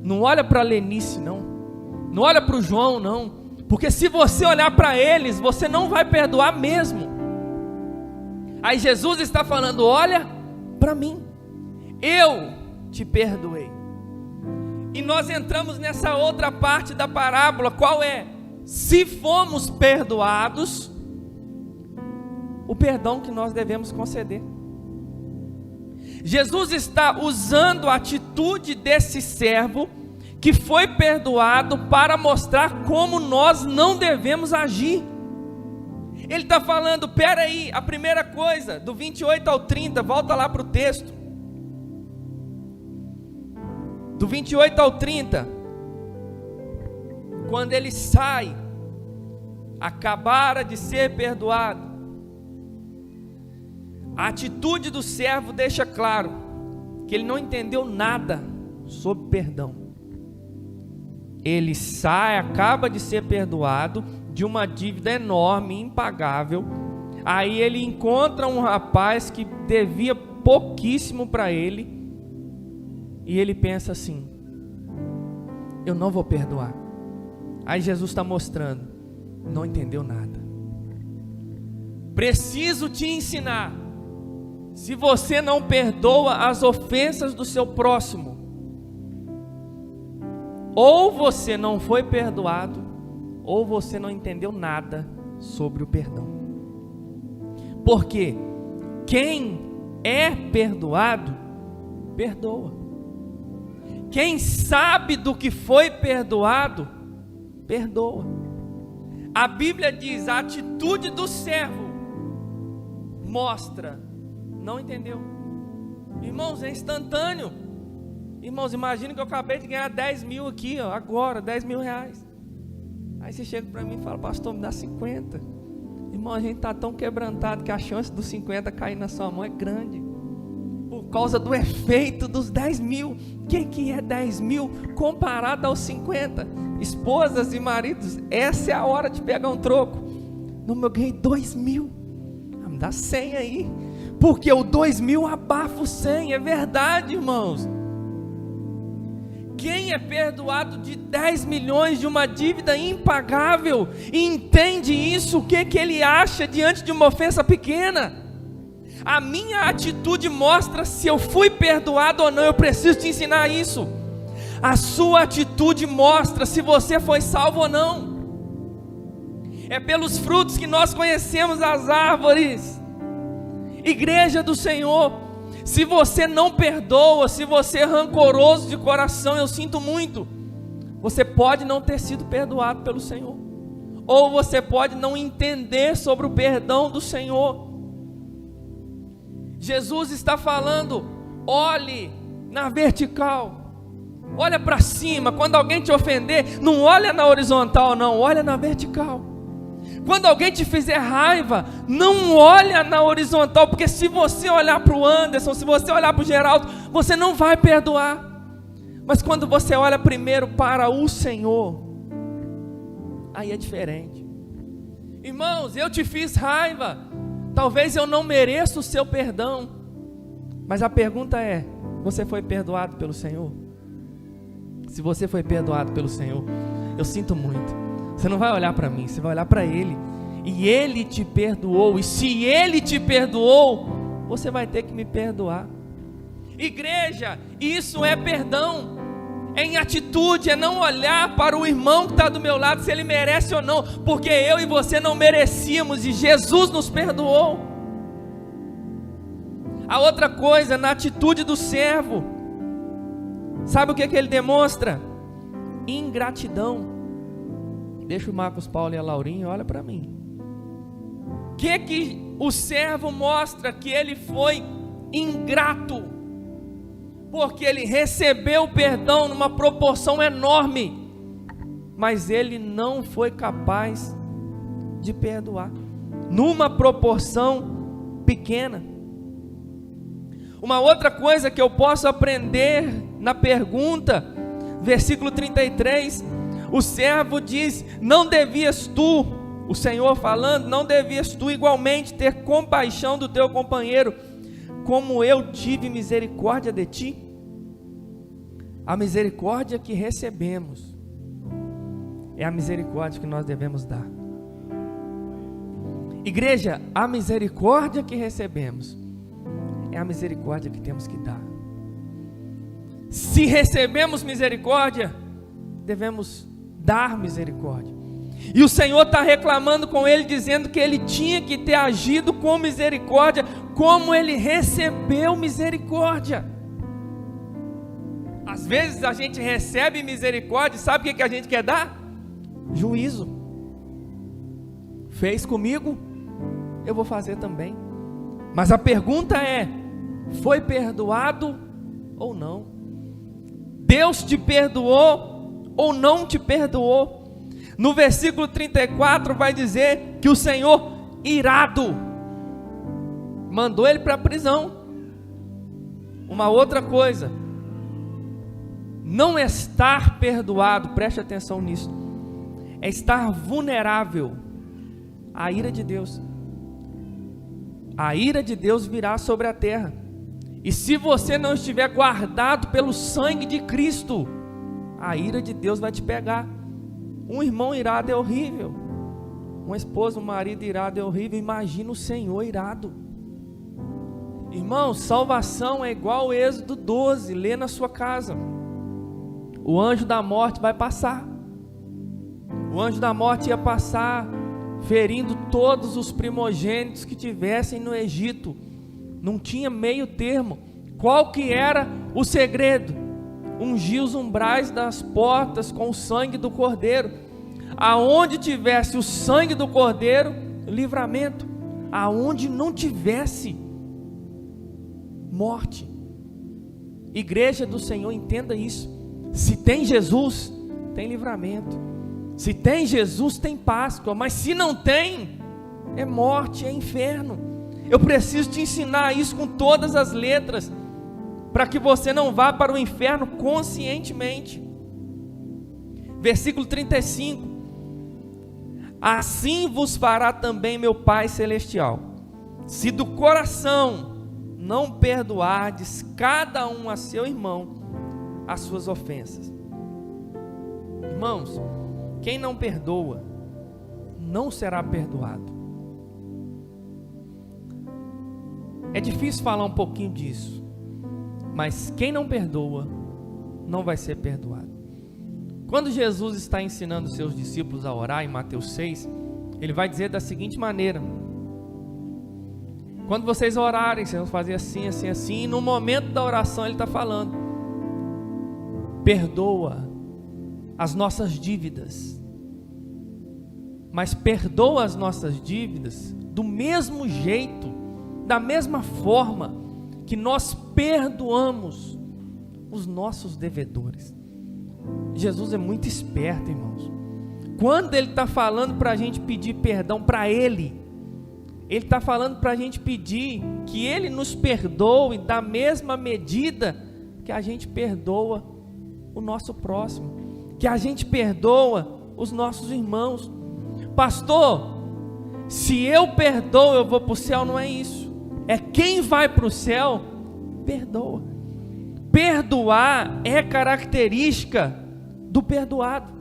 Não olha para a Lenice, não. Não olha para o João, não. Porque se você olhar para eles, você não vai perdoar mesmo. Aí Jesus está falando: olha para mim. Eu te perdoei. E nós entramos nessa outra parte da parábola. Qual é? Se fomos perdoados, o perdão que nós devemos conceder. Jesus está usando a atitude desse servo que foi perdoado para mostrar como nós não devemos agir. Ele está falando, peraí, a primeira coisa, do 28 ao 30, volta lá para o texto. Do 28 ao 30, quando ele sai, acabara de ser perdoado, a atitude do servo deixa claro que ele não entendeu nada sobre perdão. Ele sai, acaba de ser perdoado de uma dívida enorme, impagável. Aí ele encontra um rapaz que devia pouquíssimo para ele, e ele pensa assim: eu não vou perdoar. Aí Jesus está mostrando, não entendeu nada. Preciso te ensinar. Se você não perdoa as ofensas do seu próximo, ou você não foi perdoado, ou você não entendeu nada sobre o perdão. Porque quem é perdoado, perdoa. Quem sabe do que foi perdoado, perdoa. A Bíblia diz, a atitude do servo mostra, não entendeu. Irmãos, é instantâneo. Irmãos, imagina que eu acabei de ganhar 10 mil aqui, ó, agora, 10 mil reais. Aí você chega para mim e fala: pastor, me dá 50. Irmão, a gente está tão quebrantado que a chance dos 50 cair na sua mão é grande, por causa do efeito dos 10 mil. O que é 10 mil comparado aos 50? Esposas e maridos, essa é a hora de pegar um troco. Não, eu ganhei 2 mil, me dá 100 aí, porque o 2 mil abafa o 100, é verdade, irmãos. Quem é perdoado de 10 milhões de uma dívida impagável e entende isso, o que ele acha diante de uma ofensa pequena? A minha atitude mostra se eu fui perdoado ou não. Eu preciso te ensinar isso. A sua atitude mostra se você foi salvo ou não. É pelos frutos que nós conhecemos as árvores. Igreja do Senhor, se você não perdoa, se você é rancoroso de coração, eu sinto muito. Você pode não ter sido perdoado pelo Senhor, ou você pode não entender sobre o perdão do Senhor. Jesus está falando: olhe na vertical, olha para cima. Quando alguém te ofender, não olha na horizontal não, olha na vertical. Quando alguém te fizer raiva, não olha na horizontal, porque se você olhar para o Anderson, se você olhar para o Geraldo, você não vai perdoar. Mas quando você olha primeiro para o Senhor, aí é diferente. Irmãos, eu te fiz raiva, talvez eu não mereça o seu perdão, mas a pergunta é: você foi perdoado pelo Senhor? Se você foi perdoado pelo Senhor, eu sinto muito, você não vai olhar para mim, você vai olhar para Ele, e Ele te perdoou, e se Ele te perdoou, você vai ter que me perdoar. Igreja, isso é perdão, é em atitude, é não olhar para o irmão que está do meu lado, se ele merece ou não, porque eu e você não merecíamos, e Jesus nos perdoou. A outra coisa, na atitude do servo, sabe o que ele demonstra? Ingratidão. Deixa o Marcos Paulo e a Laurinha, olha para mim. O que o servo mostra? Que ele foi ingrato, porque ele recebeu perdão numa proporção enorme, mas ele não foi capaz de perdoar numa proporção pequena. Uma outra coisa que eu posso aprender na pergunta, versículo 33, o servo diz: não devias tu, o Senhor falando, não devias tu igualmente ter compaixão do teu companheiro, como eu tive misericórdia de ti? A misericórdia que recebemos é a misericórdia que nós devemos dar. Igreja, a misericórdia que recebemos é a misericórdia que temos que dar. Se recebemos misericórdia, devemos dar misericórdia. E o Senhor está reclamando com ele, dizendo que ele tinha que ter agido com misericórdia, como ele recebeu misericórdia. Às vezes a gente recebe misericórdia, sabe o que a gente quer dar? Juízo. Fez comigo, eu vou fazer também. Mas a pergunta é: foi perdoado ou não? Deus te perdoou ou não te perdoou? No versículo 34 vai dizer que o Senhor, irado, mandou ele para a prisão. Uma outra coisa, não estar perdoado, preste atenção nisso, é estar vulnerável à ira de Deus. A ira de Deus virá sobre a terra, e se você não estiver guardado pelo sangue de Cristo, a ira de Deus vai te pegar. Um irmão irado é horrível, uma esposa, um marido irado é horrível. Imagina o Senhor irado. Irmão, salvação é igual ao Êxodo 12, lê na sua casa. O anjo da morte vai passar. O anjo da morte ia passar ferindo todos os primogênitos que tivessem no Egito. Não tinha meio termo. Qual que era o segredo? Ungir os umbrais das portas com o sangue do Cordeiro. Aonde tivesse o sangue do Cordeiro, livramento. Aonde não tivesse, morte. Igreja do Senhor, entenda isso. Se tem Jesus, tem livramento. Se tem Jesus, tem Páscoa. Mas se não tem, é morte, é inferno. Eu preciso te ensinar isso com todas as letras, para que você não vá para o inferno conscientemente. Versículo 35: assim vos fará também meu Pai Celestial, se do coração não perdoardes cada um a seu irmão as suas ofensas. Irmãos, quem não perdoa, não será perdoado. É difícil falar um pouquinho disso, mas quem não perdoa, não vai ser perdoado. Quando Jesus está ensinando os seus discípulos a orar, em Mateus 6, ele vai dizer da seguinte maneira: quando vocês orarem, vocês vão fazer assim, assim, assim, e no momento da oração ele está falando: perdoa as nossas dívidas, mas perdoa as nossas dívidas do mesmo jeito, da mesma forma que nós perdoamos os nossos devedores. Jesus é muito esperto, irmãos. Quando ele está falando para a gente pedir perdão para ele está falando para a gente pedir que ele nos perdoe da mesma medida que a gente perdoa o nosso próximo, que a gente perdoa os nossos irmãos. Pastor, se eu perdoo eu vou para o céu? Não é isso. É quem vai para o céu, perdoa. Perdoar é característica do perdoado.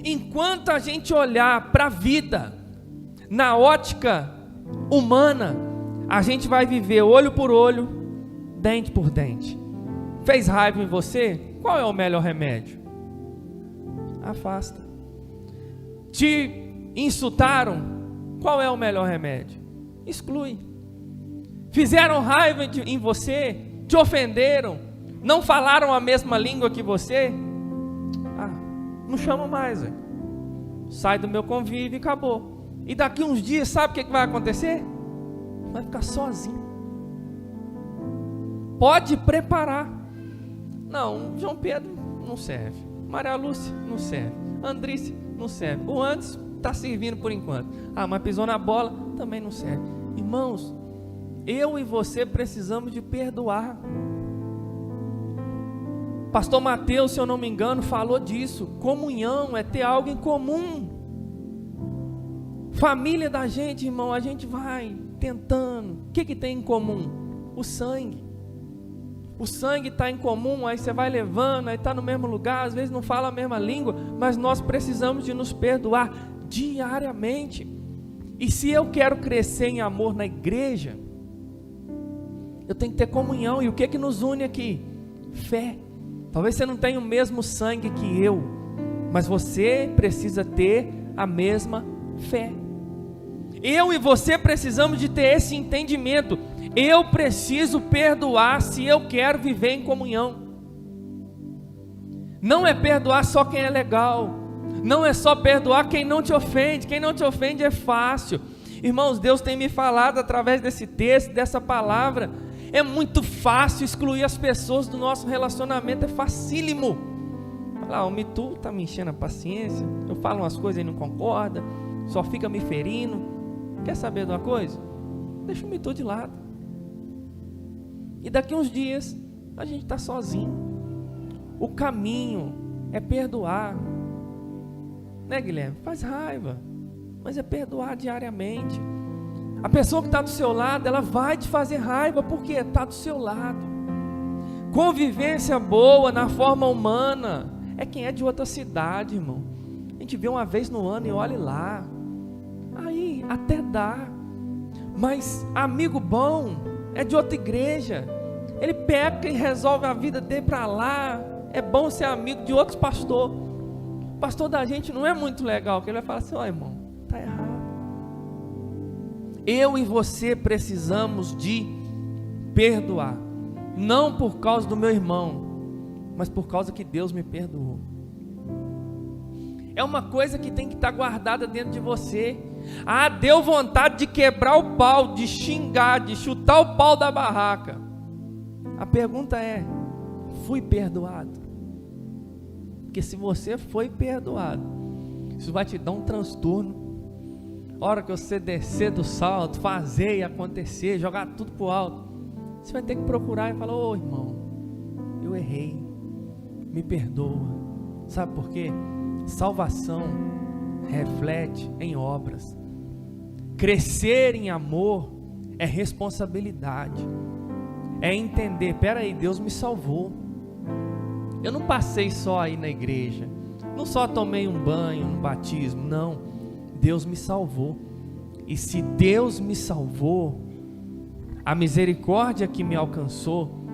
Enquanto a gente olhar para a vida na ótica humana, a gente vai viver olho por olho, dente por dente. Fez raiva em você? Qual é o melhor remédio? Afasta. Te insultaram? Qual é o melhor remédio? Exclui. Fizeram raiva em você? Te ofenderam? Não falaram a mesma língua que você? Não chama mais, véio. Sai do meu convívio e acabou. E daqui uns dias, sabe o que vai acontecer? Vai ficar sozinho. Pode preparar. Não, João Pedro não serve, Maria Lúcia não serve, Andrice não serve, o Anderson está servindo por enquanto, mas pisou na bola, também não serve. Irmãos, eu e você precisamos de perdoar. Pastor Mateus, se eu não me engano, falou disso. Comunhão é ter algo em comum. Família da gente, irmão, a gente vai tentando. O que tem em comum? O sangue. O sangue está em comum, aí você vai levando, aí está no mesmo lugar, às vezes não fala a mesma língua, mas nós precisamos de nos perdoar diariamente. E se eu quero crescer em amor na igreja, eu tenho que ter comunhão. E o que nos une aqui? Fé. Talvez você não tenha o mesmo sangue que eu, mas você precisa ter a mesma fé. Eu e você precisamos de ter esse entendimento. Eu preciso perdoar se eu quero viver em comunhão. Não é perdoar só quem é legal, não é só perdoar quem não te ofende. Quem não te ofende é fácil. Irmãos, Deus tem me falado através desse texto, dessa palavra. É muito fácil excluir as pessoas do nosso relacionamento, é facílimo. Falar, o Mitu está me enchendo a paciência, eu falo umas coisas e não concorda, só fica me ferindo. Quer saber de uma coisa? Deixa o Mitu de lado. E daqui uns dias a gente está sozinho. O caminho é perdoar, né, Guilherme? Faz raiva, mas é perdoar diariamente. A pessoa que está do seu lado, ela vai te fazer raiva, porque está do seu lado. Convivência boa na forma humana é quem é de outra cidade, irmão. A gente vê uma vez no ano e olhe lá, aí até dá, mas amigo bom é de outra igreja. Ele peca e resolve a vida dele para lá. É bom ser amigo de outros pastores. O pastor da gente não é muito legal, que ele vai falar assim, ó irmão, está errado. Eu e você precisamos de perdoar, não por causa do meu irmão, mas por causa que Deus me perdoou. É uma coisa que tem que estar guardada dentro de você. Ah, deu vontade de quebrar o pau, de xingar, de chutar o pau da barraca. A pergunta é, fui perdoado? Porque se você foi perdoado, isso vai te dar um transtorno. A hora que você descer do salto, fazer e acontecer, jogar tudo pro alto, você vai ter que procurar e falar, ô irmão, eu errei, me perdoa. Sabe por quê? Salvação reflete em obras. Crescer em amor é responsabilidade. É entender, peraí, Deus me salvou. Eu não passei só aí na igreja, não só tomei um banho, um batismo, não. Deus me salvou. E se Deus me salvou, a misericórdia que me alcançou,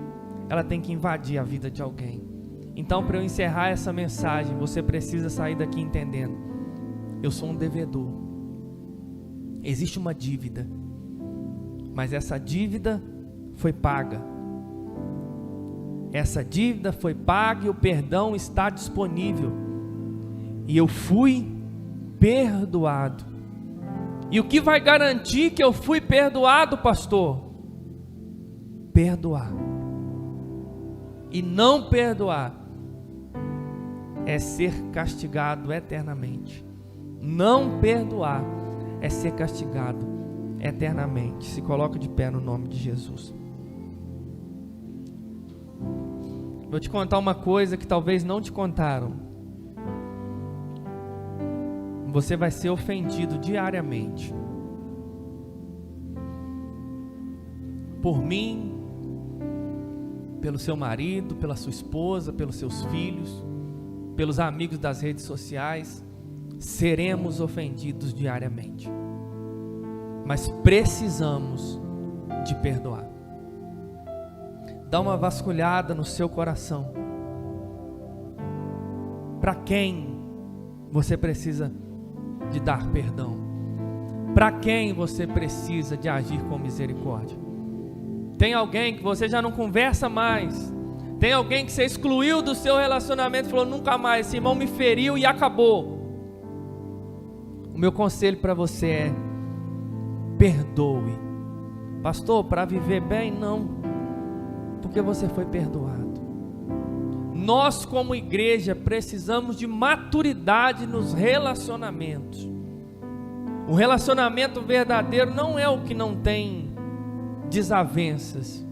ela tem que invadir a vida de alguém. Então, para eu encerrar essa mensagem, você precisa sair daqui entendendo: eu sou um devedor. Existe uma dívida, mas essa dívida foi paga. Essa dívida foi paga e o perdão está disponível. E eu fui perdoado. E o que vai garantir que eu fui perdoado, pastor? Perdoar. E não perdoar é ser castigado eternamente. Não perdoar é ser castigado eternamente. Se coloca de pé no nome de Jesus. Vou te contar uma coisa que talvez não te contaram. Você vai ser ofendido diariamente. Por mim, pelo seu marido, pela sua esposa, pelos seus filhos, pelos amigos das redes sociais. Seremos ofendidos diariamente. Mas precisamos de perdoar. Dá uma vasculhada no seu coração. Para quem você precisa de dar perdão? Para quem você precisa de agir com misericórdia? Tem alguém que você já não conversa mais? Tem alguém que você excluiu do seu relacionamento e falou, nunca mais, esse irmão me feriu e acabou? O meu conselho para você é, perdoe. Pastor, para viver bem? Não. Porque você foi perdoado. Nós como igreja precisamos de maturidade nos relacionamentos. O relacionamento verdadeiro não é o que não tem desavenças.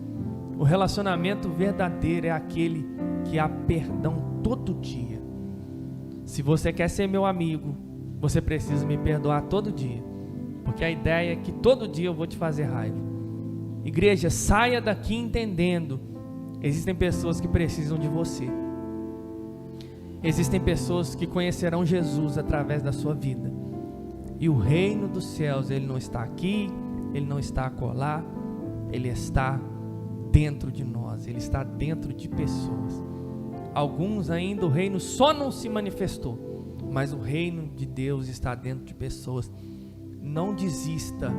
O relacionamento verdadeiro é aquele que há perdão todo dia. Se você quer ser meu amigo, você precisa me perdoar todo dia, porque a ideia é que todo dia eu vou te fazer raiva. Igreja, saia daqui entendendo: existem pessoas que precisam de você. Existem pessoas que conhecerão Jesus através da sua vida. E o reino dos céus, ele não está aqui, ele não está acolá, ele está dentro de nós, ele está dentro de pessoas. Alguns ainda o reino só não se manifestou, mas o reino de Deus está dentro de pessoas. Não desista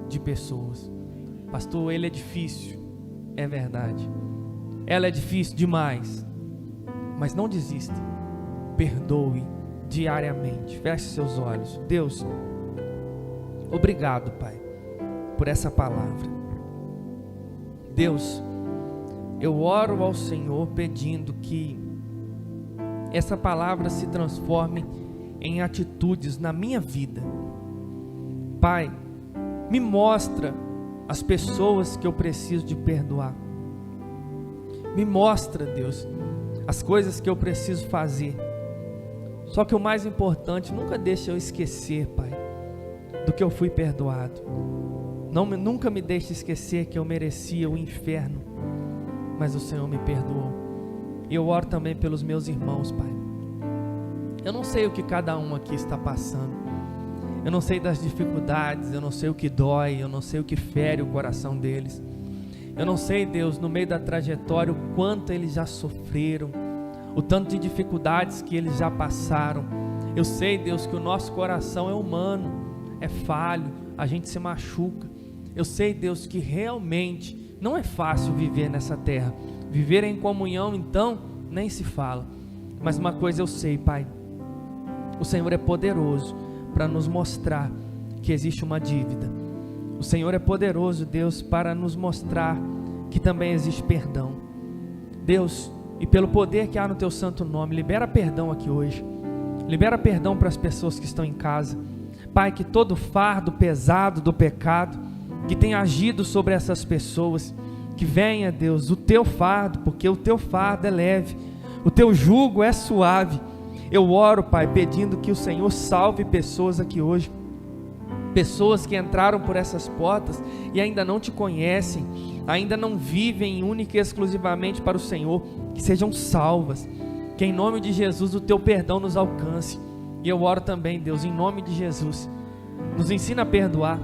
de pessoas. Pastor, ele é difícil, é verdade. Ela é difícil demais, mas não desista. Perdoe diariamente. Feche seus olhos. Deus, obrigado, Pai, por essa palavra. Deus, eu oro ao Senhor pedindo que essa palavra se transforme em atitudes na minha vida. Pai, me mostra as pessoas que eu preciso de perdoar. Me mostra, Deus, as coisas que eu preciso fazer. Só que o mais importante, nunca deixe eu esquecer, Pai, do que eu fui perdoado. Nunca me deixe esquecer que eu merecia o inferno, mas o Senhor me perdoou. E eu oro também pelos meus irmãos, Pai. Eu não sei o que cada um aqui está passando. Eu não sei das dificuldades, eu não sei o que dói, eu não sei o que fere o coração deles. Eu não sei, Deus, no meio da trajetória, o quanto eles já sofreram, o tanto de dificuldades que eles já passaram. Eu sei, Deus, que o nosso coração é humano, é falho, a gente se machuca. Eu sei, Deus, que realmente não é fácil viver nessa terra. Viver em comunhão, então, nem se fala. Mas uma coisa eu sei, Pai, o Senhor é poderoso para nos mostrar que existe uma dívida. O Senhor é poderoso, Deus, para nos mostrar que também existe perdão. Deus, e pelo poder que há no Teu santo nome, libera perdão aqui hoje. Libera perdão para as pessoas que estão em casa. Pai, que todo fardo pesado do pecado que tem agido sobre essas pessoas, que venha, Deus, o Teu fardo, porque o Teu fardo é leve, o Teu jugo é suave. Eu oro, Pai, pedindo que o Senhor salve pessoas aqui hoje, pessoas que entraram por essas portas e ainda não Te conhecem, ainda não vivem única e exclusivamente para o Senhor, que sejam salvas, que em nome de Jesus o Teu perdão nos alcance. E eu oro também, Deus, em nome de Jesus, nos ensina a perdoar.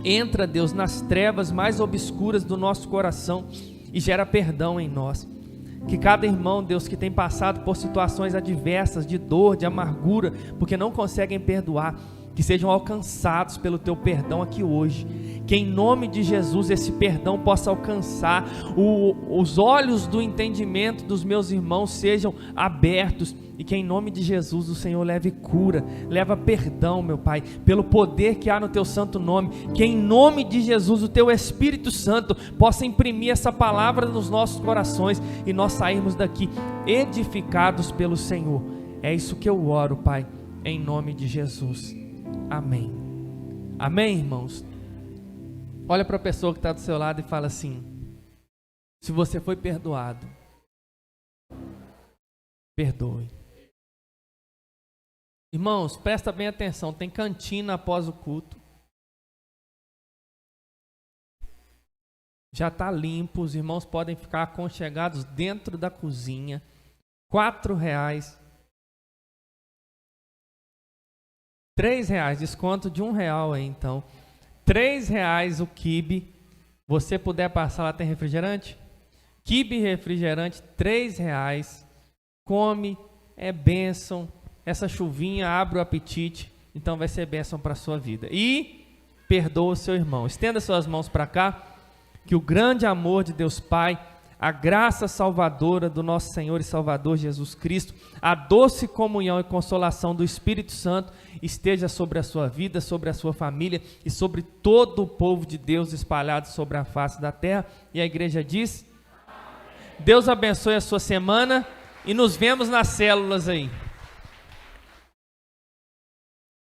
Entra, Deus, nas trevas mais obscuras do nosso coração e gera perdão em nós. Que cada irmão, Deus, que tem passado por situações adversas, de dor, de amargura, porque não conseguem perdoar, que sejam alcançados pelo Teu perdão aqui hoje. Que em nome de Jesus esse perdão possa alcançar, os olhos do entendimento dos meus irmãos sejam abertos, e que em nome de Jesus o Senhor leve cura, leva perdão, meu Pai, pelo poder que há no Teu santo nome. Que em nome de Jesus o Teu Espírito Santo possa imprimir essa palavra nos nossos corações e nós sairmos daqui edificados pelo Senhor. É isso que eu oro, Pai, em nome de Jesus. Amém. Amém, irmãos? Olha para a pessoa que está do seu lado e fala assim: se você foi perdoado, perdoe. Irmãos, presta bem atenção, tem cantina após o culto. Já está limpo, os irmãos podem ficar aconchegados dentro da cozinha. R$4. R$3, desconto de R$1 aí então. R$3 o quibe. Você puder passar lá, tem refrigerante? Quibe refrigerante, R$3. Come, é bênção. Essa chuvinha abre o apetite, então vai ser bênção para a sua vida. E perdoa o seu irmão. Estenda suas mãos para cá, que o grande amor de Deus Pai, a graça salvadora do nosso Senhor e Salvador Jesus Cristo, a doce comunhão e consolação do Espírito Santo esteja sobre a sua vida, sobre a sua família e sobre todo o povo de Deus espalhado sobre a face da terra. E a igreja diz: Deus abençoe a sua semana e nos vemos nas células aí.